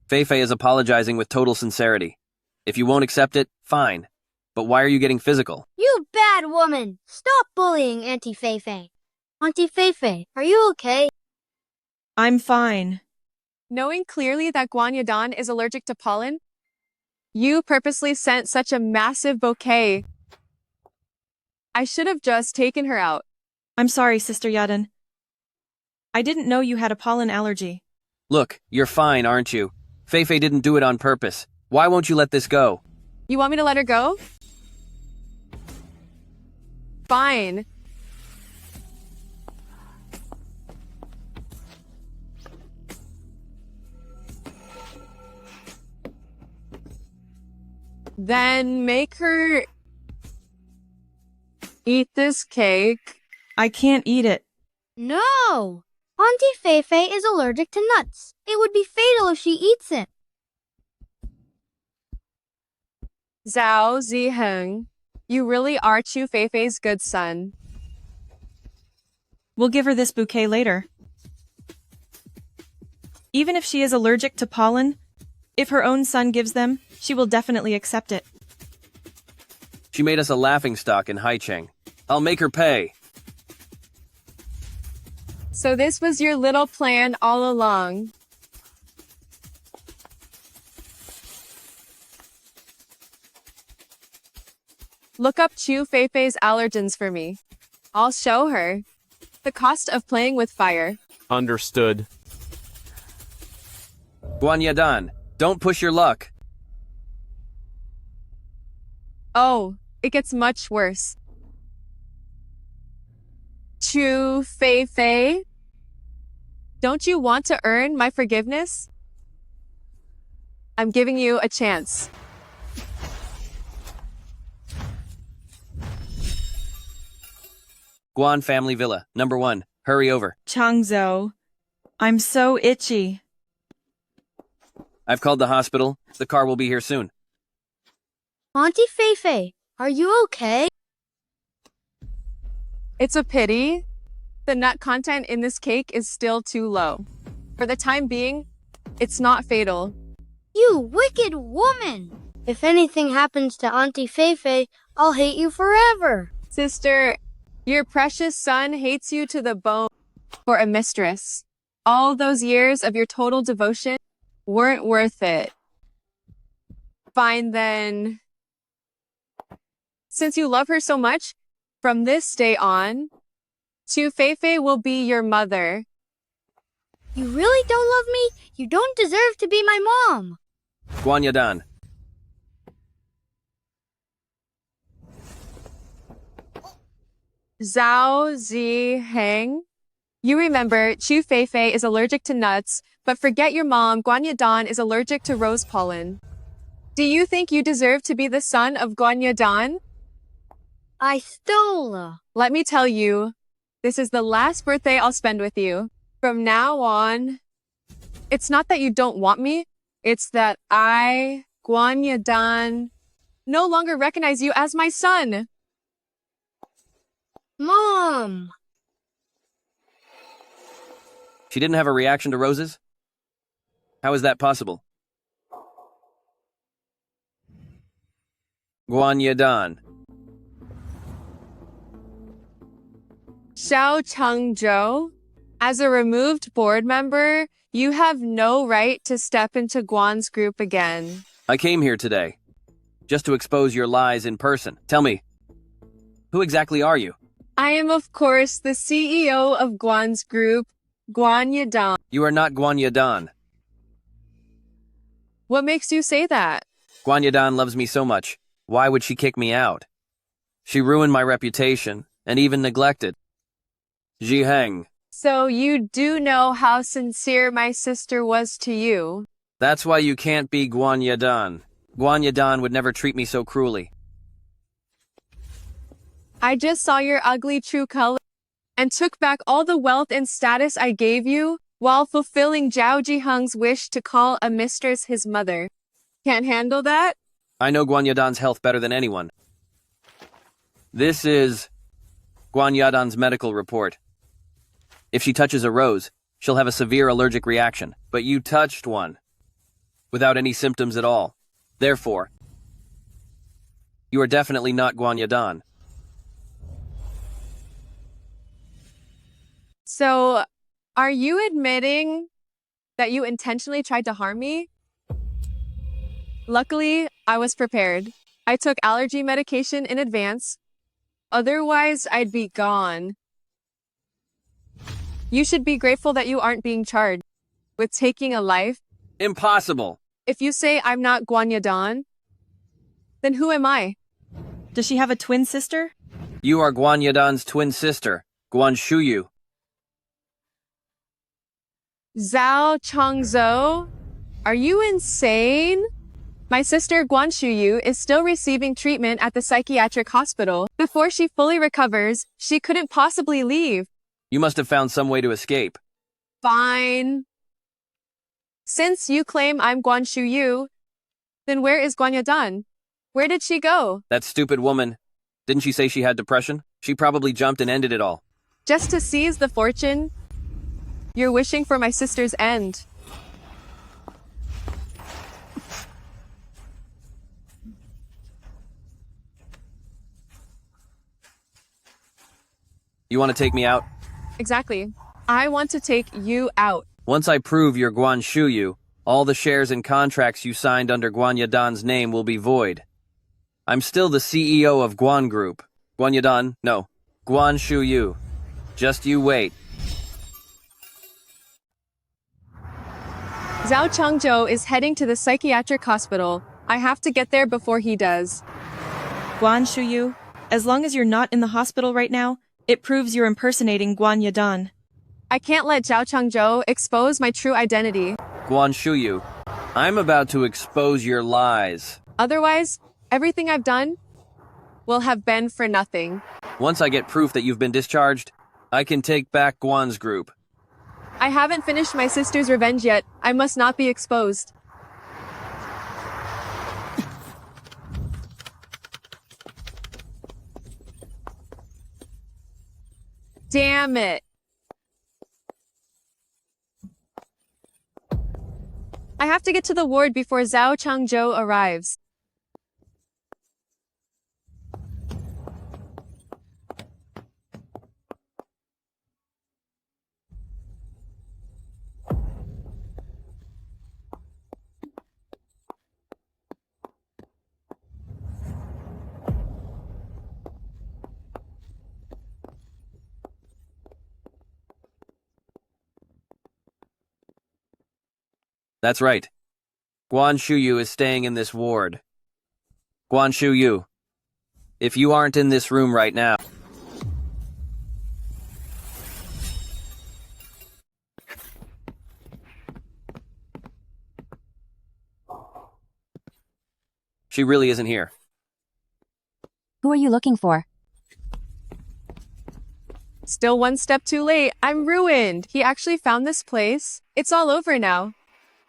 Fei-Fei is apologizing with total sincerity. If you won't accept it, fine. But why are you getting physical? You bad woman! Stop bullying Auntie Fei-Fei. Auntie Fei-Fei, are you okay? I'm fine. Knowing clearly that Guan Yadan is allergic to pollen, you purposely sent such a massive bouquet. I should have just taken her out. I'm sorry, Sister Yadan. I didn't know you had a pollen allergy. Look, you're fine, aren't you? Fei-Fei didn't do it on purpose. Why won't you let this go? You want me to let her go? Fine. Then make her eat this cake. I can't eat it. No! Auntie Fei-Fei is allergic to nuts. It would be fatal if she eats it. Zhao Ziheng, you really are Chu Feifei's good son. We'll give her this bouquet later. Even if she is allergic to pollen, if her own son gives them, she will definitely accept it. She made us a laughingstock in Haicheng. I'll make her pay. So this was your little plan all along. Look up Chu Feifei's allergens for me. I'll show her. The cost of playing with fire. Understood. Guan Yadan, don't push your luck. Oh, it gets much worse. Chu Feifei, don't you want to earn my forgiveness? I'm giving you a chance. Guan Family Villa, number 1. Hurry over. Changzhou, I'm so itchy. I've called the hospital. The car will be here soon. Auntie Feifei, are you okay? It's a pity. The nut content in this cake is still too low. For the time being, it's not fatal. You wicked woman! If anything happens to Auntie Feifei, I'll hate you forever. Sister, your precious son hates you to the bone for a mistress. All those years of your total devotion weren't worth it. Fine then. Since you love her so much, from this day on, Chu Feifei will be your mother. You really don't love me? You don't deserve to be my mom. Guan Yadan. Zhao Zi Heng. You remember, Chu Feifei is allergic to nuts, but forget your mom, Guan Yadan is allergic to rose pollen. Do you think you deserve to be the son of Guan Yadan? I stole. Let me tell you, this is the last birthday I'll spend with you. From now on, it's not that you don't want me, it's that I, Guan Yadan, no longer recognize you as my son. Mom! She didn't have a reaction to roses? How is that possible? Guan Yadan. Xiao Changzhou, as a removed board member, you have no right to step into Guan's group again. I came here today, just to expose your lies in person. Tell me, who exactly are you? I am, of course, the CEO of Guan's group, Guan Yadan. You are not Guan Yadan. What makes you say that? Guan Yadan loves me so much. Why would she kick me out? She ruined my reputation, and even neglected Ji Heng. So you do know how sincere my sister was to you. That's why you can't be Guan Yadan. Guan Yadan would never treat me so cruelly. I just saw your ugly true color and took back all the wealth and status I gave you while fulfilling Zhao Jiheng's wish to call a mistress his mother. Can't handle that? I know Guan Yadan's health better than anyone. This is Guan Yadan's medical report. If she touches a rose, she'll have a severe allergic reaction, but you touched one without any symptoms at all. Therefore, you are definitely not Guan Yadan. So, are you admitting that you intentionally tried to harm me? Luckily, I was prepared. I took allergy medication in advance. Otherwise, I'd be gone. You should be grateful that you aren't being charged with taking a life. Impossible. If you say I'm not Guan Yadan, then who am I? Does she have a twin sister? You are Guan Yadan's twin sister, Guan Shuyu. Zhao Changzhou? Are you insane? My sister Guan Shuyu is still receiving treatment at the psychiatric hospital. Before she fully recovers, she couldn't possibly leave. You must have found some way to escape. Fine. Since you claim I'm Guan Shuyu, then where is Guan Yadan? Where did she go? That stupid woman. Didn't she say she had depression? She probably jumped and ended it all. Just to seize the fortune? You're wishing for my sister's end. You want to take me out? Exactly. I want to take you out. Once I prove you're Guan Shuyu, all the shares and contracts you signed under Guan Yadan's name will be void. I'm still the CEO of Guan Group. Guan Yadan, no, Guan Shuyu. Just you wait. Zhao Changzhou is heading to the psychiatric hospital. I have to get there before he does. Guan Shuyu, as long as you're not in the hospital right now, it proves you're impersonating Guan Yadan. I can't let Zhao Changzhou expose my true identity. Guan Shuyu, I'm about to expose your lies. Otherwise, everything I've done will have been for nothing. Once I get proof that you've been discharged, I can take back Guan's group. I haven't finished my sister's revenge yet. I must not be exposed. Damn it. I have to get to the ward before Zhao Changzhou arrives. That's right. Guan Shuyu is staying in this ward. Guan Shuyu, if you aren't in this room right now... She really isn't here. Who are you looking for? Still one step too late. I'm ruined. He actually found this place. It's all over now.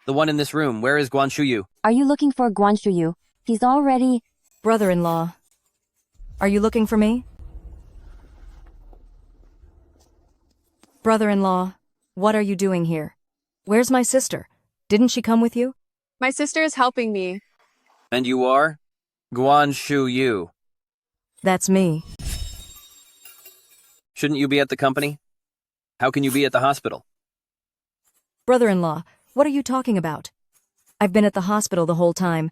The one in this room, where is Guan Shuyu? Are you looking for Guan Shuyu? He's already... Brother-in-law, are you looking for me? Brother-in-law, what are you doing here? Where's my sister? Didn't she come with you? My sister is helping me. And you are? Guan Shuyu. That's me. Shouldn't you be at the company? How can you be at the hospital? Brother-in-law, what are you talking about? I've been at the hospital the whole time.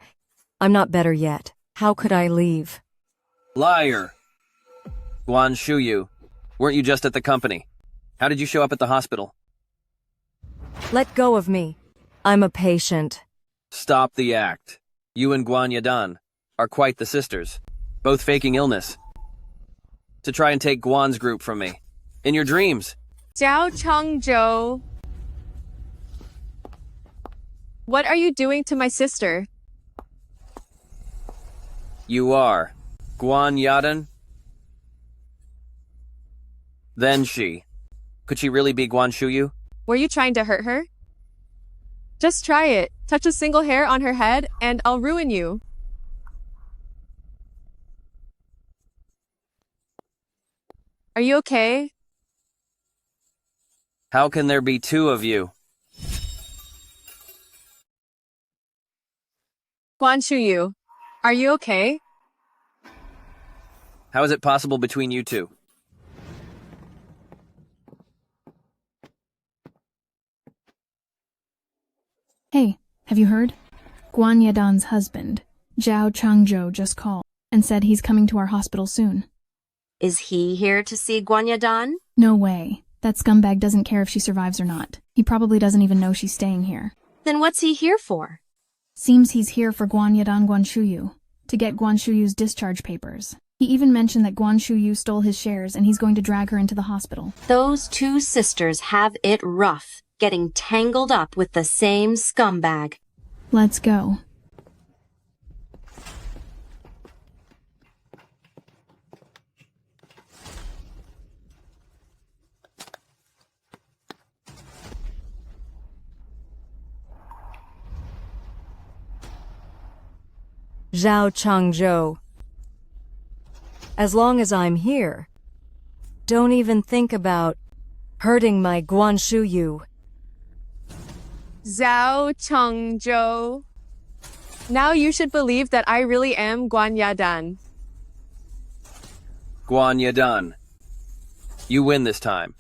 I'm not better yet. How could I leave? Liar! Guan Shuyu, weren't you just at the company? How did you show up at the hospital? Let go of me. I'm a patient. Stop the act. You and Guan Yadan are quite the sisters, both faking illness. To try and take Guan's group from me. In your dreams. Zhao Changzhou. What are you doing to my sister? You are. Guan Yadan? Then she. Could she really be Guan Shuyu? Were you trying to hurt her? Just try it. Touch a single hair on her head, and I'll ruin you. Are you okay? How can there be two of you? Guan Shuyu, are you okay? How is it possible between you two? Hey, have you heard? Guan Yadan's husband, Zhao Changzhou, just called and said he's coming to our hospital soon. Is he here to see Guan Yadan? No way. That scumbag doesn't care if she survives or not. He probably doesn't even know she's staying here. Then what's he here for? Seems he's here for Guan Yadan Guan Shuyu, to get Guan Shuyu's discharge papers. He even mentioned that Guan Shuyu stole his shares and he's going to drag her into the hospital. Those two sisters have it rough, getting tangled up with the same scumbag. Let's go. Zhao Changzhou. As long as I'm here, don't even think about hurting my Guan Shuyu. Zhao Changzhou. Now you should believe that I really am Guan Yadan. Guan Yadan. You win this time.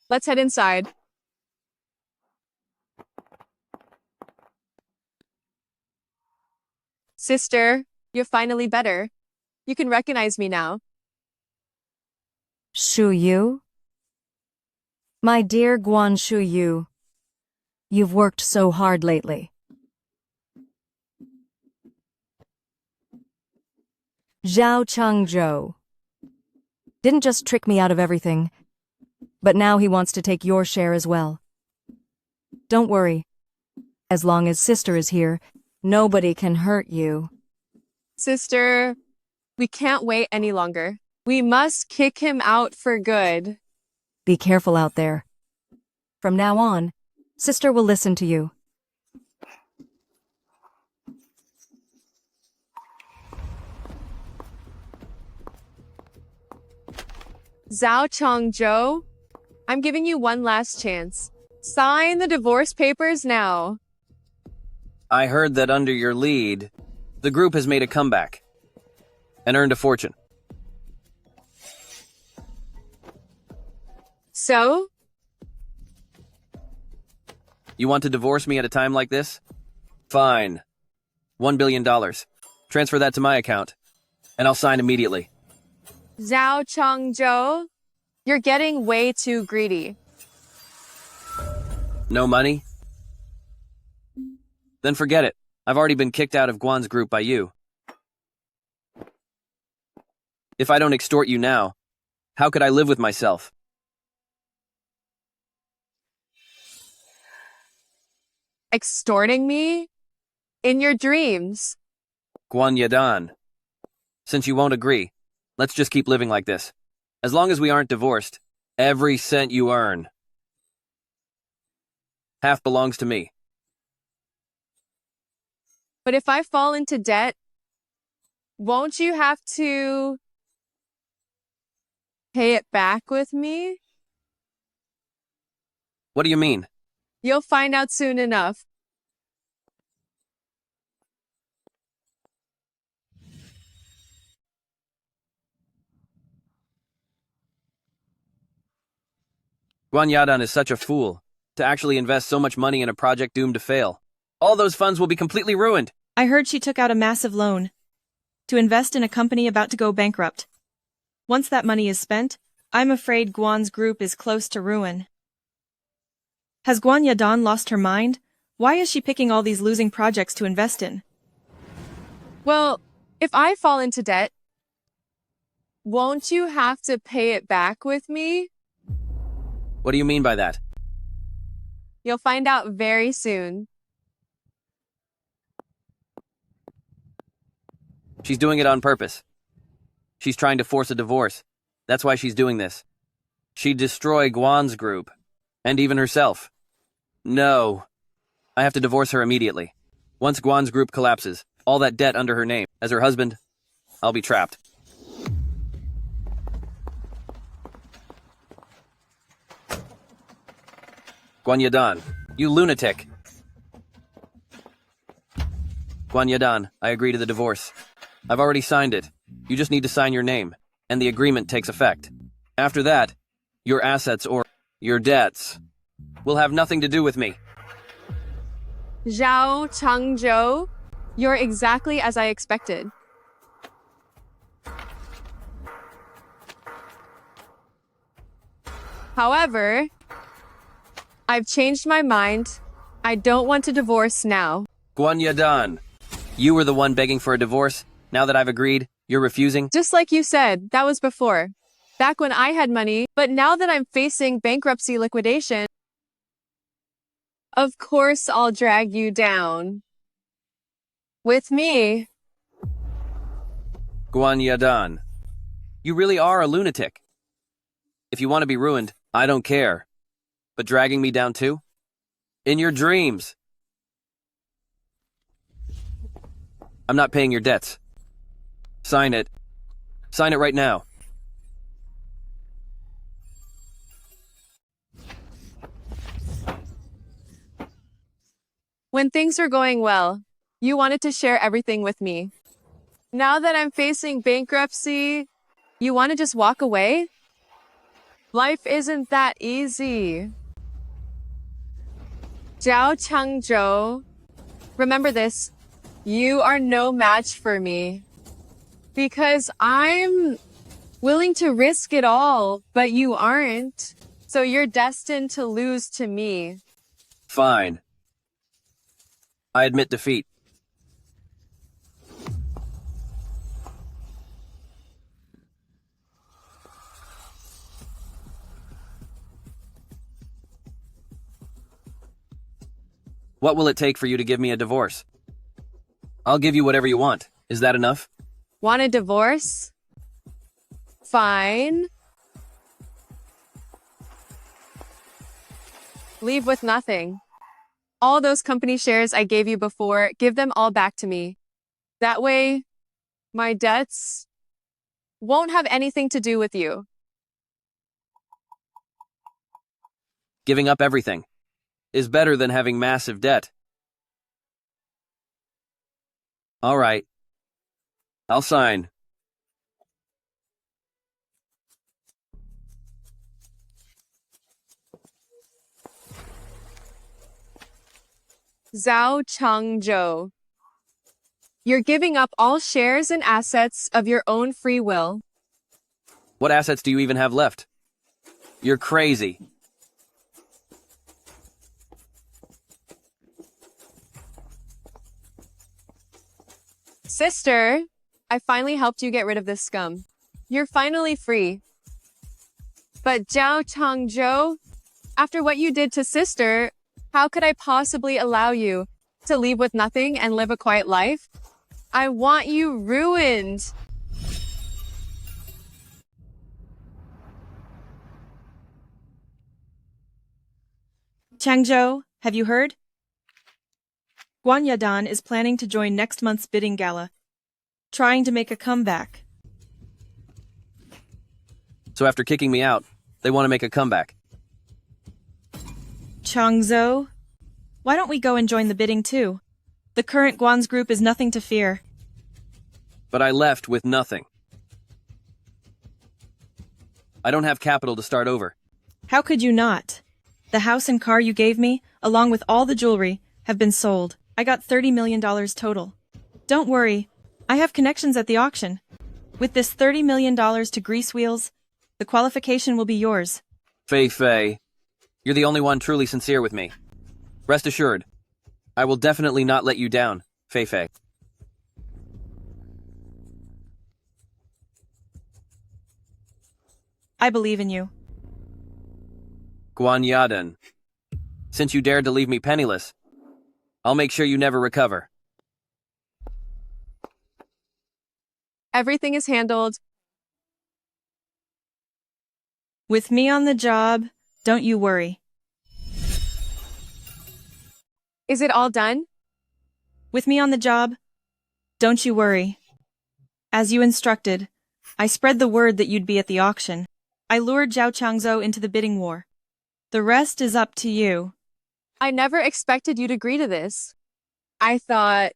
Let's head inside. Sister, you're finally better. You can recognize me now. Shuyu? My dear Guan Shuyu, you've worked so hard lately. Zhao Changzhou. Didn't just trick me out of everything, but now he wants to take your share as well. Don't worry. As long as sister is here, nobody can hurt you. Sister, we can't wait any longer. We must kick him out for good. Be careful out there. From now on, sister will listen to you. Zhao Changzhou, I'm giving you one last chance. Sign the divorce papers now. I heard that under your lead, the group has made a comeback and earned a fortune. So? You want to divorce me at a time like this? Fine. $1 billion. Transfer that to my account, and I'll sign immediately. Zhao Changzhou, you're getting way too greedy. No money? Then forget it. I've already been kicked out of Guan's group by you. If I don't extort you now, how could I live with myself? Extorting me? In your dreams. Guan Yadan. Since you won't agree, let's just keep living like this. As long as we aren't divorced, every cent you earn, half belongs to me. But if I fall into debt, won't you have to pay it back with me? What do you mean? You'll find out soon enough. Guan Yadan is such a fool to actually invest so much money in a project doomed to fail. All those funds will be completely ruined. I heard she took out a massive loan to invest in a company about to go bankrupt. Once that money is spent, I'm afraid Guan's group is close to ruin. Has Guan Yadan lost her mind? Why is she picking all these losing projects to invest in? Well, if I fall into debt, won't you have to pay it back with me? What do you mean by that? You'll find out very soon. She's doing it on purpose. She's trying to force a divorce. That's why she's doing this. She'd destroy Guan's group, and even herself. No. I have to divorce her immediately. Once Guan's group collapses, all that debt under her name, as her husband, I'll be trapped. Guan Yadan, you lunatic. Guan Yadan, I agree to the divorce. I've already signed it. You just need to sign your name, and the agreement takes effect. After that, your assets or your debts will have nothing to do with me. Zhao Changzhou, you're exactly as I expected. However, I've changed my mind. I don't want to divorce now. Guan Yadan, you were the one begging for a divorce. Now that I've agreed, you're refusing? Just like you said, that was before. Back when I had money, but now that I'm facing bankruptcy liquidation, of course I'll drag you down. With me. Guan Yadan, you really are a lunatic. If you want to be ruined, I don't care. But dragging me down too? In your dreams. I'm not paying your debts. Sign it. Sign it right now. When things were going well, you wanted to share everything with me. Now that I'm facing bankruptcy, you want to just walk away? Life isn't that easy. Zhao Changzhou, remember this, you are no match for me. Because I'm willing to risk it all, but you aren't. So you're destined to lose to me. Fine. I admit defeat. What will it take for you to give me a divorce? I'll give you whatever you want. Is that enough? Want a divorce? Fine. Leave with nothing. All those company shares I gave you before, give them all back to me. That way, my debts won't have anything to do with you. Giving up everything is better than having massive debt. All right. I'll sign. Zhao Changzhou. You're giving up all shares and assets of your own free will. What assets do you even have left? You're crazy. Sister, I finally helped you get rid of this scum. You're finally free. But Zhao Changzhou, after what you did to sister, how could I possibly allow you to leave with nothing and live a quiet life? I want you ruined. Changzhou, have you heard? Guan Yadan is planning to join next month's bidding gala, trying to make a comeback. So after kicking me out, they want to make a comeback. Changzhou, why don't we go and join the bidding too? The current Guan's group is nothing to fear. But I left with nothing. I don't have capital to start over. How could you not? The house and car you gave me, along with all the jewelry, have been sold. I got $30 million total. Don't worry, I have connections at the auction. With this $30 million to grease wheels, the qualification will be yours. Fei, you're the only one truly sincere with me. Rest assured, I will definitely not let you down, Fei. I believe in you. Guan Yadan, since you dared to leave me penniless, I'll make sure you never recover. Everything is handled. With me on the job, don't you worry. Is it all done? With me on the job, don't you worry. As you instructed, I spread the word that you'd be at the auction. I lured Zhao Changzhou into the bidding war. The rest is up to you. I never expected you to agree to this. I thought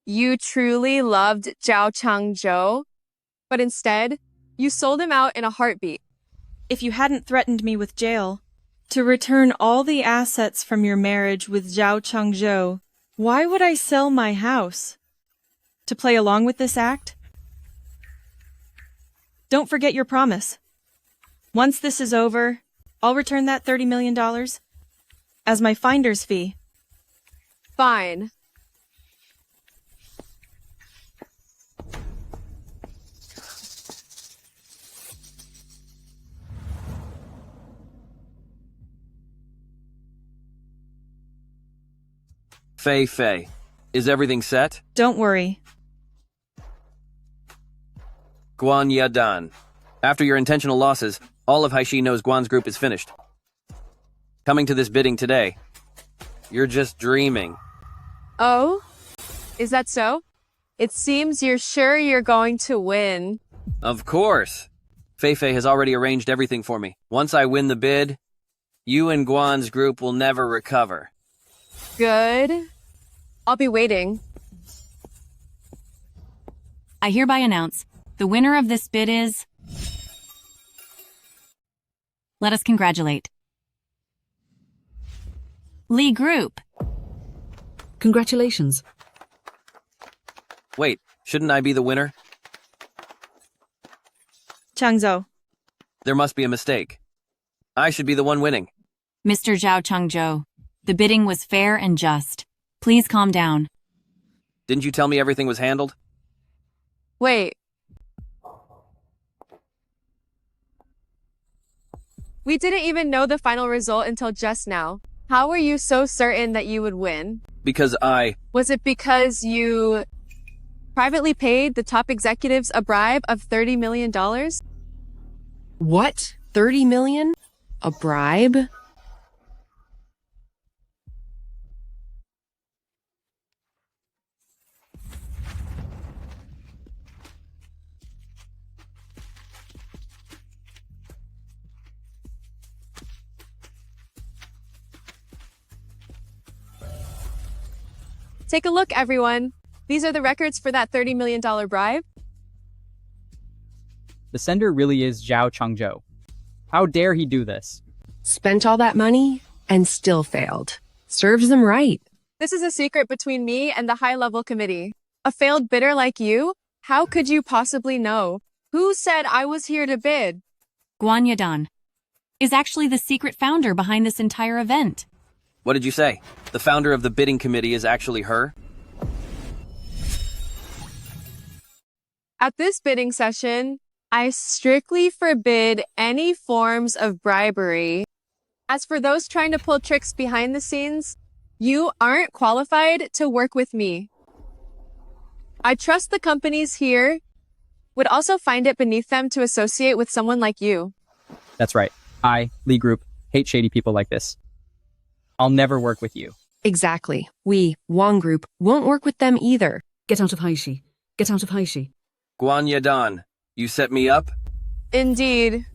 you truly loved Zhao Changzhou, but instead, you sold him out in a heartbeat. If you hadn't threatened me with jail, to return all the assets from your marriage with Zhao Changzhou, why would I sell my house? To play along with this act? Don't forget your promise. Once this is over, I'll return that $30 million as my finder's fee. Fine. Fei, is everything set? Don't worry. Guan Yadan, after your intentional losses, all of Haishi knows Guan's group is finished. Coming to this bidding today, you're just dreaming. Oh? Is that so? It seems you're sure you're going to win. Of course. Fei has already arranged everything for me. Once I win the bid, you and Guan's group will never recover. Good. I'll be waiting. I hereby announce the winner of this bid is... Let us congratulate Lee Group. Congratulations. Wait, shouldn't I be the winner? Changzhou. There must be a mistake. I should be the one winning. Mr. Zhao Changzhou, the bidding was fair and just. Please calm down. Didn't you tell me everything was handled? Wait. We didn't even know the final result until just now. How were you so certain that you would win? Because Was it because you privately paid the top executives a bribe of $30 million? What? 30 million? A bribe? Take a look, everyone. These are the records for that $30 million bribe. The sender really is Zhao Changzhou. How dare he do this? Spent all that money and still failed. Serves them right. This is a secret between me and the high-level committee. A failed bidder like you? How could you possibly know? Who said I was here to bid? Guan Yadan is actually the secret founder behind this entire event. What did you say? The founder of the bidding committee is actually her? At this bidding session, I strictly forbid any forms of bribery. As for those trying to pull tricks behind the scenes, you aren't qualified to work with me. I trust the companies here would also find it beneath them to associate with someone like you. That's right. I, Lee Group, hate shady people like this. I'll never work with you. Exactly. We, Wong Group, won't work with them either. Get out of Haishi. Get out of Haishi. Guan Yadan, you set me up? Indeed.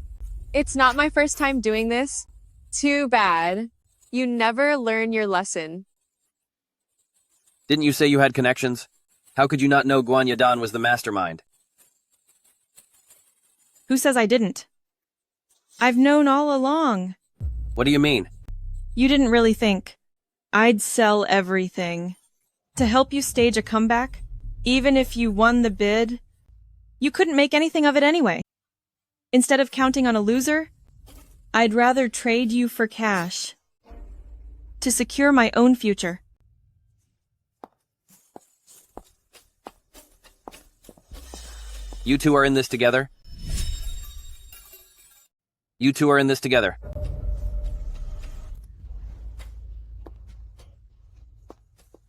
It's not my first time doing this. Too bad. You never learn your lesson. Didn't you say you had connections? How could you not know Guan Yadan was the mastermind? Who says I didn't? I've known all along. What do you mean? You didn't really think I'd sell everything to help you stage a comeback? Even if you won the bid, you couldn't make anything of it anyway. Instead of counting on a loser, I'd rather trade you for cash to secure my own future. You two are in this together? You two are in this together.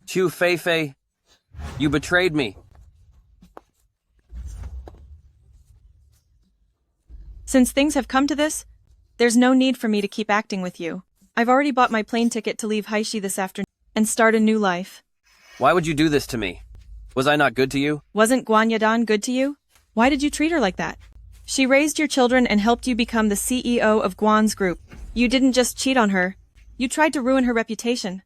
Chu Feifei, you betrayed me. Since things have come to this, there's no need for me to keep acting with you. I've already bought my plane ticket to leave Haishi this afternoon and start a new life. Why would you do this to me? Was I not good to you? Wasn't Guan Yadan good to you? Why did you treat her like that? She raised your children and helped you become the CEO of Guan's group. You didn't just cheat on her. You tried to ruin her reputation.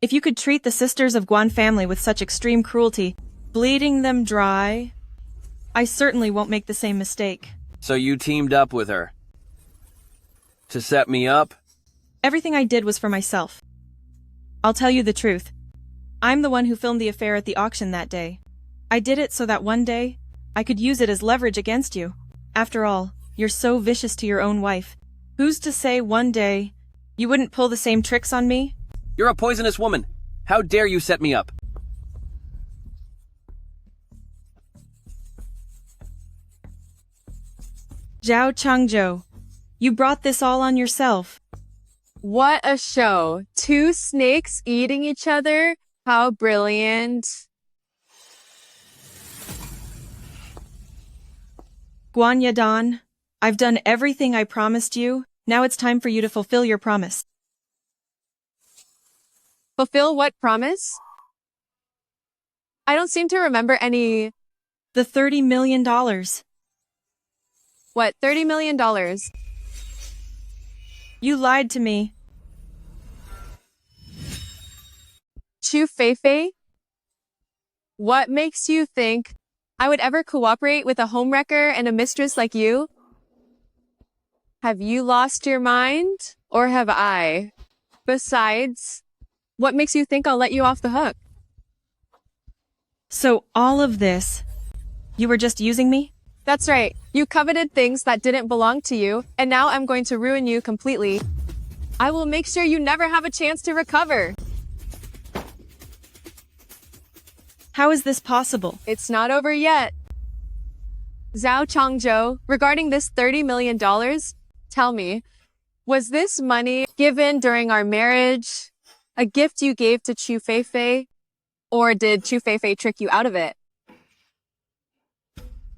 If you could treat the sisters of Guan family with such extreme cruelty, bleeding them dry, I certainly won't make the same mistake. So you teamed up with her? To set me up? Everything I did was for myself. I'll tell you the truth. I'm the one who filmed the affair at the auction that day. I did it so that one day, I could use it as leverage against you. After all, you're so vicious to your own wife. Who's to say one day, you wouldn't pull the same tricks on me? You're a poisonous woman. How dare you set me up? Zhao Changzhou, you brought this all on yourself. What a show. Two snakes eating each other? How brilliant. Guan Yadan, I've done everything I promised you. Now it's time for you to fulfill your promise. Fulfill what promise? I don't seem to remember any... The $30 million. What, $30 million? You lied to me. Chu Feifei? What makes you think I would ever cooperate with a homewrecker and a mistress like you? Have you lost your mind? Or have I? Besides, what makes you think I'll let you off the hook? So all of this, you were just using me? That's right. You coveted things that didn't belong to you, and now I'm going to ruin you completely. I will make sure you never have a chance to recover. How is this possible? It's not over yet. Zhao Changzhou, regarding this $30 million, tell me, Was this money given during our marriage, a gift you gave to Chu Feifei, or did Chu Feifei trick you out of it?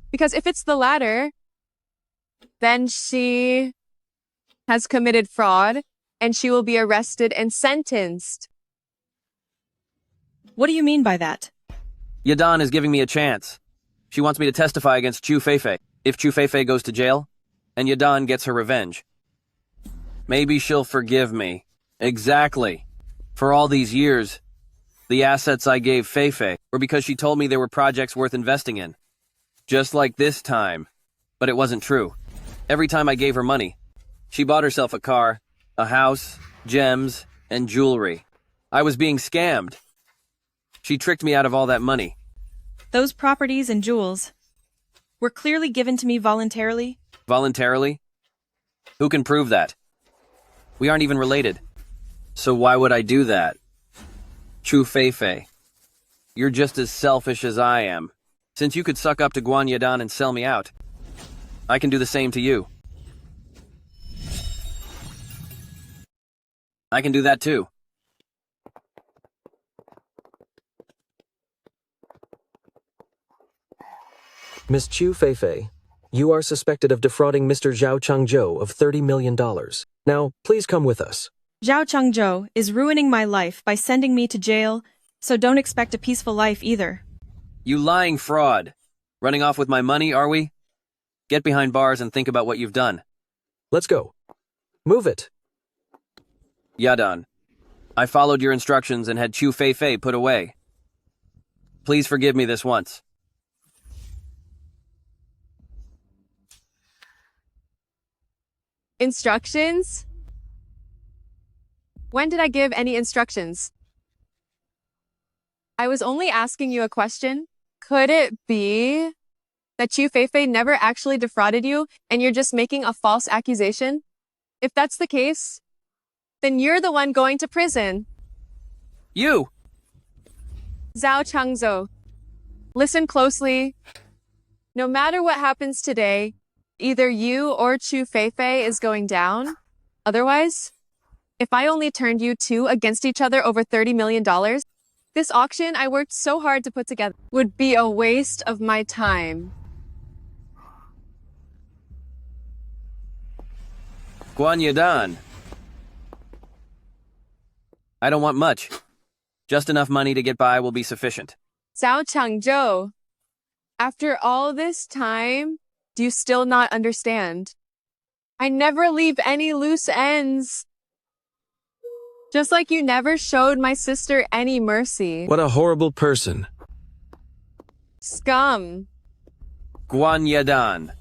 Because if it's the latter, then she has committed fraud and she will be arrested and sentenced. What do you mean by that? Yadan is giving me a chance. She wants me to testify against Chu Feifei. If Chu Feifei goes to jail, and Yadan gets her revenge, maybe she'll forgive me. Exactly. For all these years, the assets I gave Feifei were because she told me there were projects worth investing in. Just like this time. But it wasn't true. Every time I gave her money, she bought herself a car, a house, gems, and jewelry. I was being scammed. She tricked me out of all that money. Those properties and jewels were clearly given to me voluntarily. Voluntarily? Who can prove that? We aren't even related. So why would I do that? Chu Feifei, you're just as selfish as I am. Since you could suck up to Guan Yadan and sell me out, I can do the same to you. I can do that too. Miss Chu Feifei, you are suspected of defrauding Mr. Zhao Changzhou of $30 million. Now, please come with us. Zhao Changzhou is ruining my life by sending me to jail, so don't expect a peaceful life either. You lying fraud. Running off with my money, are we? Get behind bars and think about what you've done. Let's go. Move it. Yadan, I followed your instructions and had Chu Feifei put away. Please forgive me this once. Instructions? When did I give any instructions? I was only asking you a question. Could it be that Chu Feifei never actually defrauded you and you're just making a false accusation? If that's the case, then you're the one going to prison. You! Zhao Changzhou, listen closely. No matter what happens today, either you or Chu Feifei is going down. Otherwise, if I only turned you two against each other over $30 million, this auction I worked so hard to put together would be a waste of my time. Guan Yadan. I don't want much. Just enough money to get by will be sufficient. Zhao Changzhou, after all this time, do you still not understand? I never leave any loose ends. Just like you never showed my sister any mercy. What a horrible person. Scum. Guan Yadan.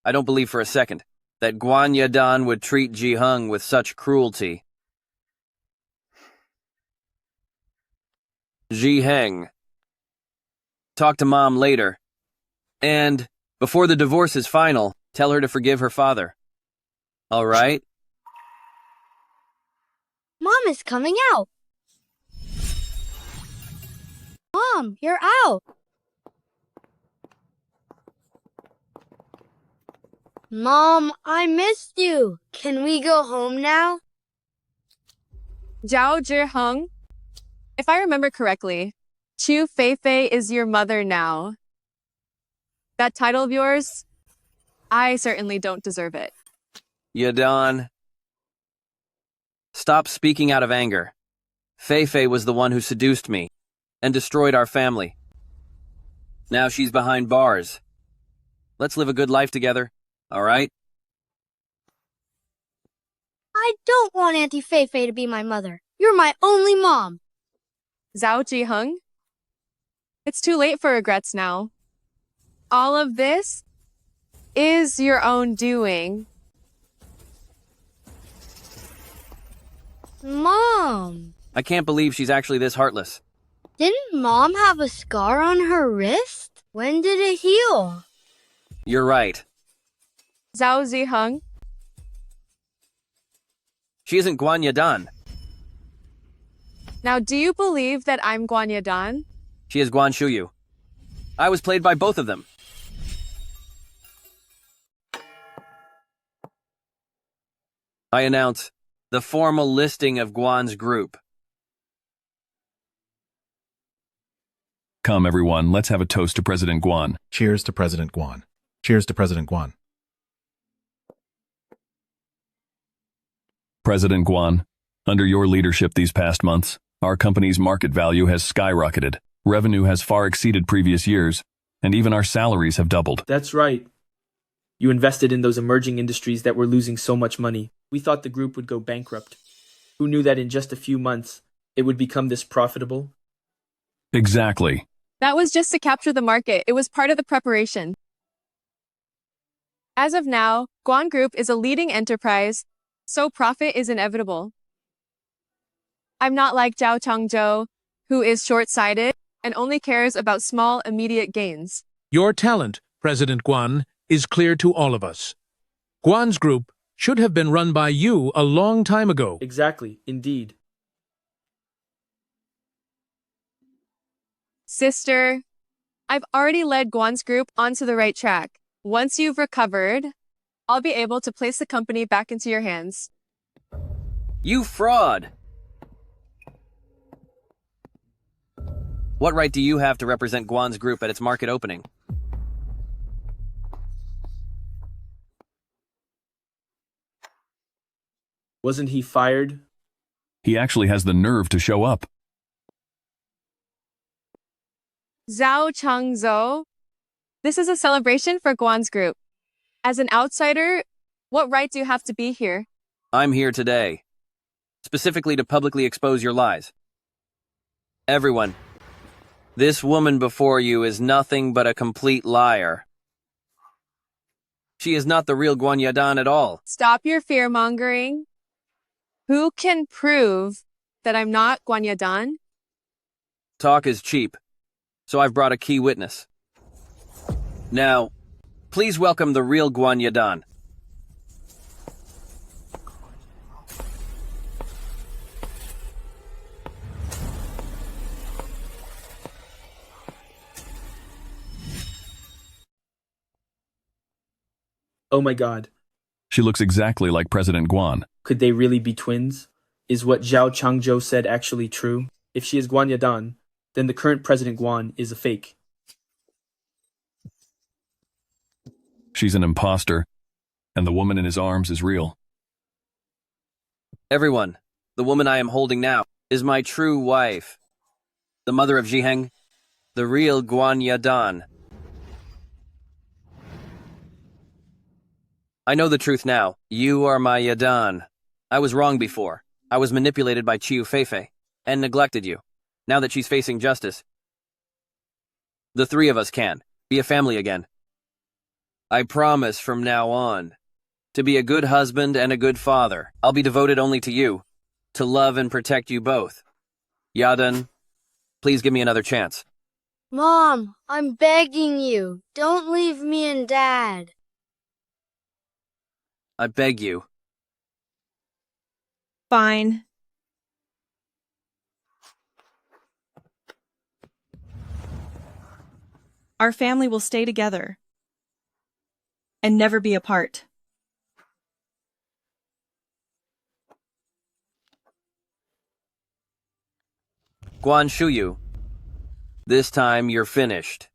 I don't believe for a second that Guan Yadan would treat Ji Hung with such cruelty. Ji Heng. Talk to Mom later. And, before the divorce is final, tell her to forgive her father. All right? Mom is coming out. Mom, you're out. Mom, I missed you. Can we go home now? Zhao Zhiheng, if I remember correctly, Chu Feifei is your mother now. That title of yours, I certainly don't deserve it. Yadan. Stop speaking out of anger. Feifei was the one who seduced me and destroyed our family. Now she's behind bars. Let's live a good life together, all right? I don't want Auntie Feifei to be my mother. You're my only mom. Zhao Zhiheng, it's too late for regrets now. All of this is your own doing. Mom. I can't believe she's actually this heartless. Didn't Mom have a scar on her wrist? When did it heal? You're right. Zhao Ziheng. She isn't Guan Yadan. Now, do you believe that I'm Guan Yadan? She is Guan Shuyu. I was played by both of them. I announce the formal listing of Guan's group. Come, everyone, let's have a toast to President Guan. Cheers to President Guan. Cheers to President Guan. President Guan, under your leadership these past months, our company's market value has skyrocketed. Revenue has far exceeded previous years, and even our salaries have doubled. That's right. You invested in those emerging industries that were losing so much money. We thought the group would go bankrupt. Who knew that in just a few months, it would become this profitable? Exactly. That was just to capture the market. It was part of the preparation. As of now, Guan Group is a leading enterprise, so profit is inevitable. I'm not like Zhao Changzhou, who is short-sighted and only cares about small, immediate gains. Your talent, President Guan, is clear to all of us. Guan's group should have been run by you a long time ago. Exactly, indeed. Sister, I've already led Guan's group onto the right track. Once you've recovered, I'll be able to place the company back into your hands. You fraud! What right do you have to represent Guan's group at its market opening? Wasn't he fired? He actually has the nerve to show up. Zhao Changzhou, this is a celebration for Guan's group. As an outsider, what right do you have to be here? I'm here today, specifically to publicly expose your lies. Everyone, this woman before you is nothing but a complete liar. She is not the real Guan Yadan at all. Stop your fear-mongering. Who can prove that I'm not Guan Yadan? Talk is cheap, so I've brought a key witness. Now, please welcome the real Guan Yadan. Oh my god. She looks exactly like President Guan. Could they really be twins? Is what Zhao Changzhou said actually true? If she is Guan Yadan, then the current President Guan is a fake. She's an imposter, and the woman in his arms is real. Everyone, the woman I am holding now is my true wife, the mother of Zhiheng, the real Guan Yadan. I know the truth now. You are my Yadan. I was wrong before. I was manipulated by Chiu Feifei and neglected you. Now that she's facing justice, the three of us can be a family again. I promise from now on to be a good husband and a good father. I'll be devoted only to you, to love and protect you both. Yadan, please give me another chance. Mom, I'm begging you. Don't leave me and Dad. I beg you. Fine. Our family will stay together and never be apart. Guan Shuyu, this time you're finished.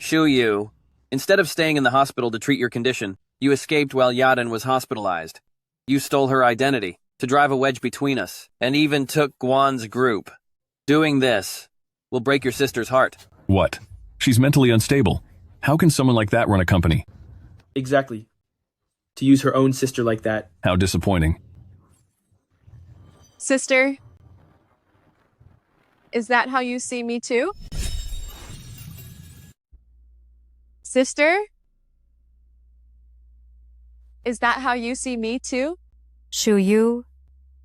Shuyu, instead of staying in the hospital to treat your condition, you escaped while Yadan was hospitalized. You stole her identity to drive a wedge between us, and even took Guan's group. Doing this will break your sister's heart. What? She's mentally unstable. How can someone like that run a company? Exactly. To use her own sister like that. How disappointing. Sister, is that how you see me too? Sister? Is that how you see me too? Shu Yu,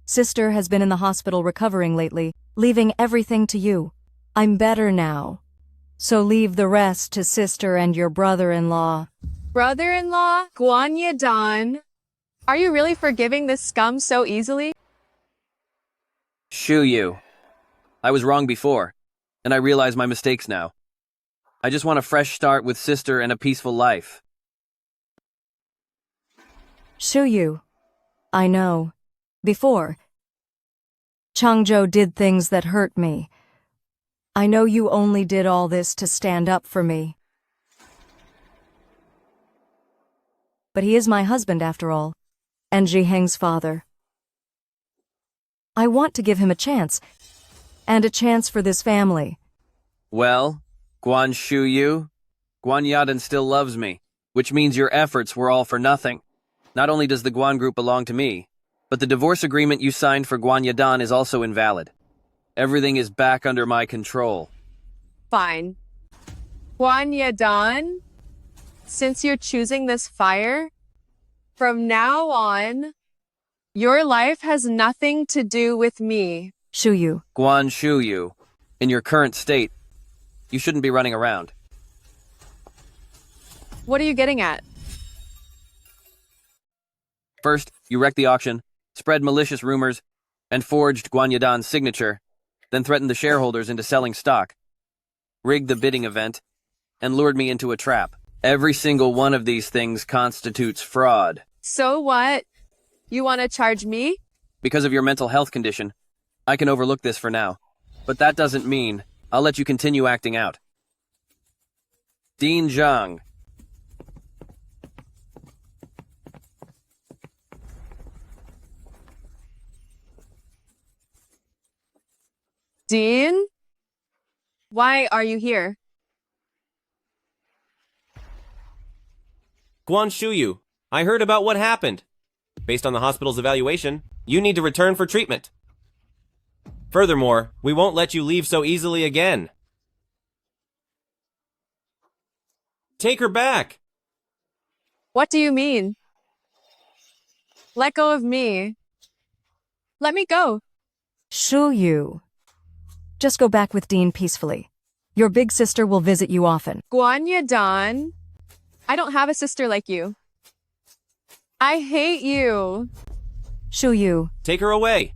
sister has been in the hospital recovering lately, leaving everything to you. I'm better now. So leave the rest to sister and your brother-in-law. Brother-in-law, Guan Yadan. Are you really forgiving this scum so easily? Shuyu, I was wrong before, and I realize my mistakes now. I just want a fresh start with sister and a peaceful life. Shu Yu, I know. Before, Changzhou did things that hurt me. I know you only did all this to stand up for me. But he is my husband after all, and Ji-heng's father. I want to give him a chance, and a chance for this family. Well, Guan Shuyu, Guan Yadan still loves me, which means your efforts were all for nothing. Not only does the Guan Group belong to me, but the divorce agreement you signed for Guan Yadan is also invalid. Everything is back under my control. Fine. Guan Yadan, since you're choosing this fire, from now on, your life has nothing to do with me. Shuyu. Guan Shuyu, in your current state, you shouldn't be running around. What are you getting at? First, you wrecked the auction, spread malicious rumors, and forged Guan Yadan's signature, then threatened the shareholders into selling stock, rigged the bidding event, and lured me into a trap. Every single one of these things constitutes fraud. So what? You want to charge me? Because of your mental health condition, I can overlook this for now. But that doesn't mean I'll let you continue acting out. Dean Zhang. Dean? Why are you here? Guan Shuyu, I heard about what happened. Based on the hospital's evaluation, you need to return for treatment. Furthermore, we won't let you leave so easily again. Take her back. What do you mean? Let go of me. Let me go. Shuyu. Just go back with Dean peacefully. Your big sister will visit you often. Guan Yadan, I don't have a sister like you. I hate you. Shuyu. Take her away.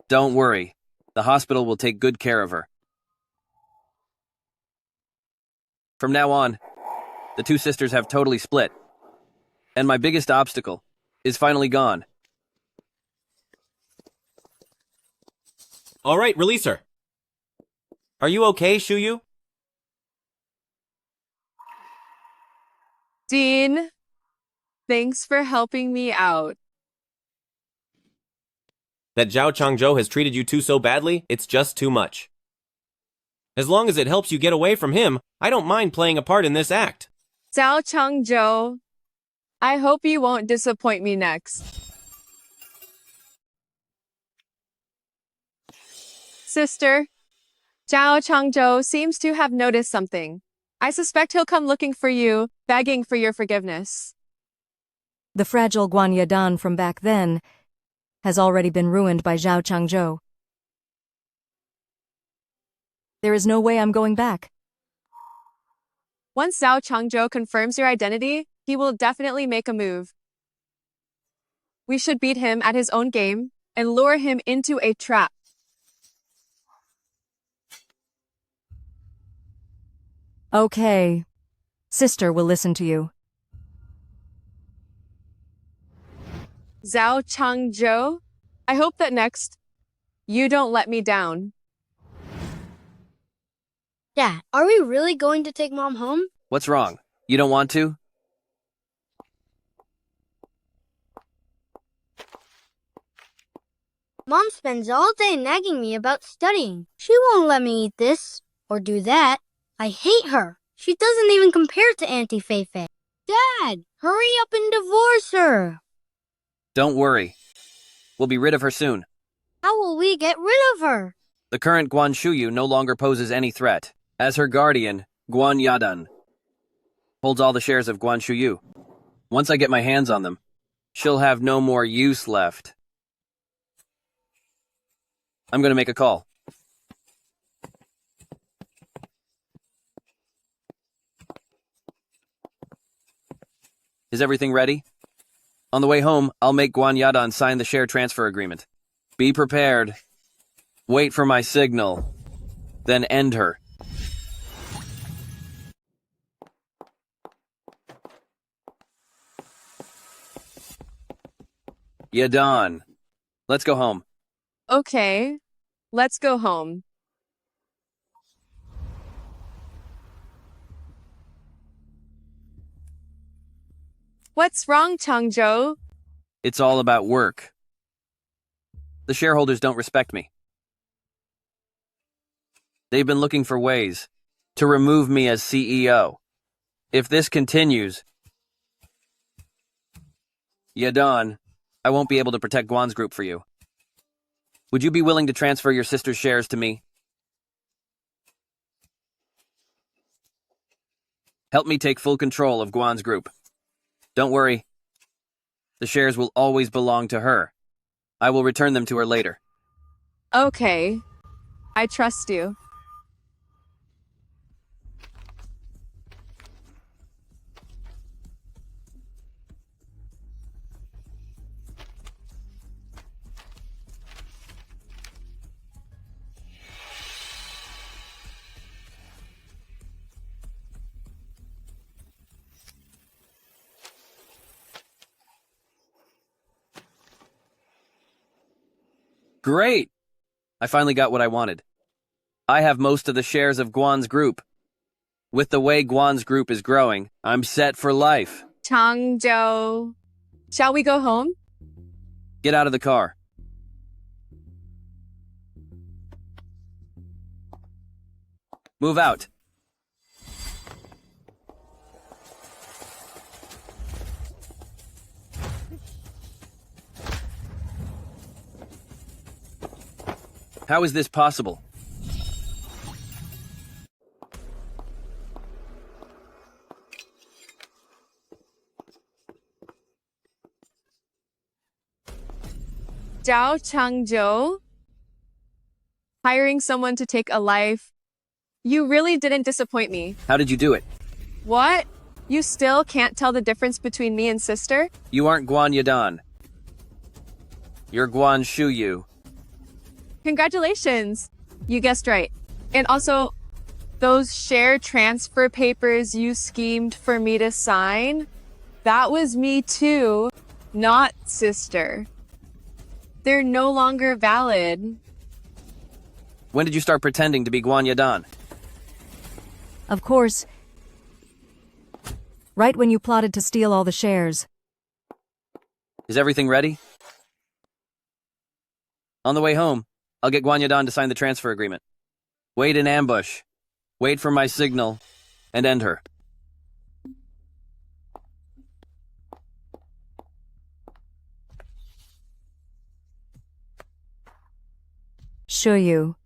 Don't worry. The hospital will take good care of her. From now on, the two sisters have totally split. And my biggest obstacle is finally gone. All right, release her. Are you okay, Shuyu? Dean, thanks for helping me out. That Zhao Changzhou has treated you two so badly, it's just too much. As long as it helps you get away from him, I don't mind playing a part in this act. Zhao Changzhou, I hope you won't disappoint me next. Sister, Zhao Changzhou seems to have noticed something. I suspect he'll come looking for you, begging for your forgiveness. The fragile Guan Yadan from back then has already been ruined by Zhao Changzhou. There is no way I'm going back. Once Zhao Changzhou confirms your identity, he will definitely make a move. We should beat him at his own game and lure him into a trap. Okay. Sister will listen to you. Zhao Changzhou, I hope that next, you don't let me down. Dad, are we really going to take Mom home? What's wrong? You don't want to? Mom spends all day nagging me about studying. She won't let me eat this or do that. I hate her. She doesn't even compare to Auntie Feifei. Dad, hurry up and divorce her. Don't worry. We'll be rid of her soon. How will we get rid of her? The current Guan Shuyu no longer poses any threat. As her guardian, Guan Yadan holds all the shares of Guan Shuyu. Once I get my hands on them, she'll have no more use left. I'm going to make a call. Is everything ready? On the way home, I'll make Guan Yadan sign the share transfer agreement. Be prepared. Wait for my signal. Then end her. Yadon, let's go home. Okay, let's go home. What's wrong, Changzhou? It's all about work. The shareholders don't respect me. They've been looking for ways to remove me as CEO. If this continues, Yadon, I won't be able to protect Guan's group for you. Would you be willing to transfer your sister's shares to me? Help me take full control of Guan's group. Don't worry. The shares will always belong to her. I will return them to her later. Okay, I trust you. Great! I finally got what I wanted. I have most of the shares of Guan's group. With the way Guan's group is growing, I'm set for life. Changzhou, shall we go home? Get out of the car. Move out. How is this possible? Zhao Changzhou, hiring someone to take a life. You really didn't disappoint me. How did you do it? What? You still can't tell the difference between me and sister? You aren't Guan Yadan. You're Guan Shuyu. Congratulations. You guessed right. And also, those share transfer papers you schemed for me to sign, that was me too, not sister. They're no longer valid. When did you start pretending to be Guan Yadan? Of course. Right when you plotted to steal all the shares. Is everything ready? On the way home, I'll get Guan Yadan to sign the transfer agreement. Wait in ambush. Wait for my signal, and end her. Shuyu.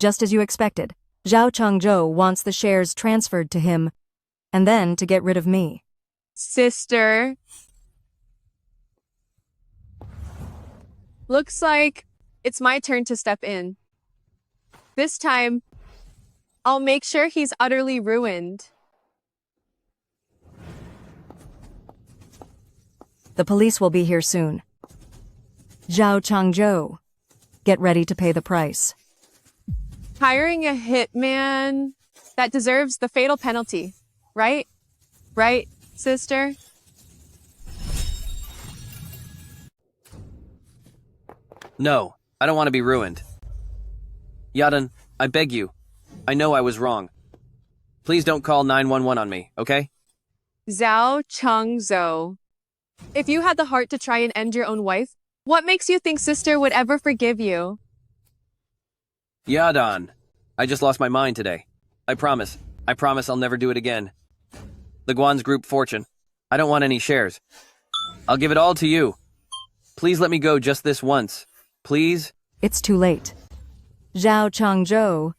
Just as you expected, Zhao Changzhou wants the shares transferred to him, and then to get rid of me. Sister. Looks like it's my turn to step in. This time, I'll make sure he's utterly ruined. The police will be here soon. Zhao Changzhou, get ready to pay the price. Hiring a hitman that deserves the fatal penalty, right? Right, sister? No, I don't want to be ruined. Yadan, I beg you. I know I was wrong. Please don't call 911 on me, okay? Zhao Changzhou. If you had the heart to try and end your own wife, what makes you think sister would ever forgive you? Yadan, I just lost my mind today. I promise I'll never do it again. The Guan's group fortune. I don't want any shares. I'll give it all to you. Please let me go just this once. Please? It's too late. Zhao Changzhou,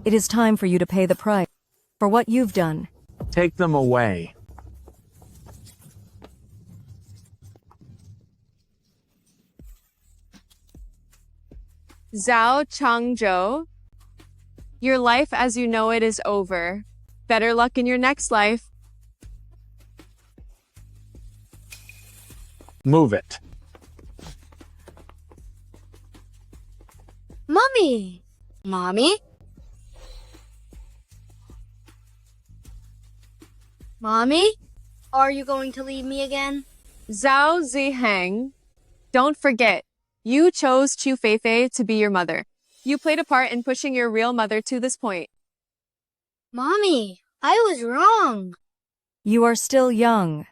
it is time for you to pay the price for what you've done. Take them away. Zhao Changzhou, your life as you know it is over. Better luck in your next life. Move it. Mommy! Mommy? Mommy? Are you going to leave me again? Zhao Ziheng, don't forget, you chose Chu Feifei to be your mother. You played a part in pushing your real mother to this point. Mommy, I was wrong. You are still young,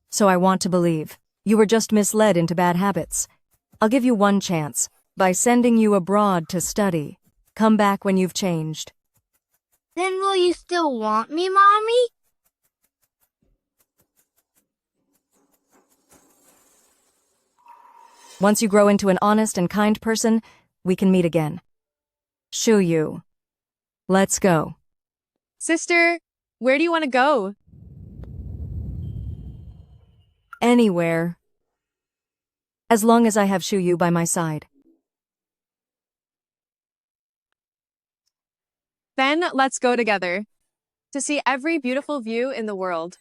so I want to believe. You were just misled into bad habits. I'll give you one chance, by sending you abroad to study. Come back when you've changed. Then will you still want me, Mommy? Once you grow into an honest and kind person, we can meet again. Shu Yu. Let's go. Sister, where do you want to go? Anywhere. As long as I have Shu Yu by my side. Then let's go together to see every beautiful view in the world.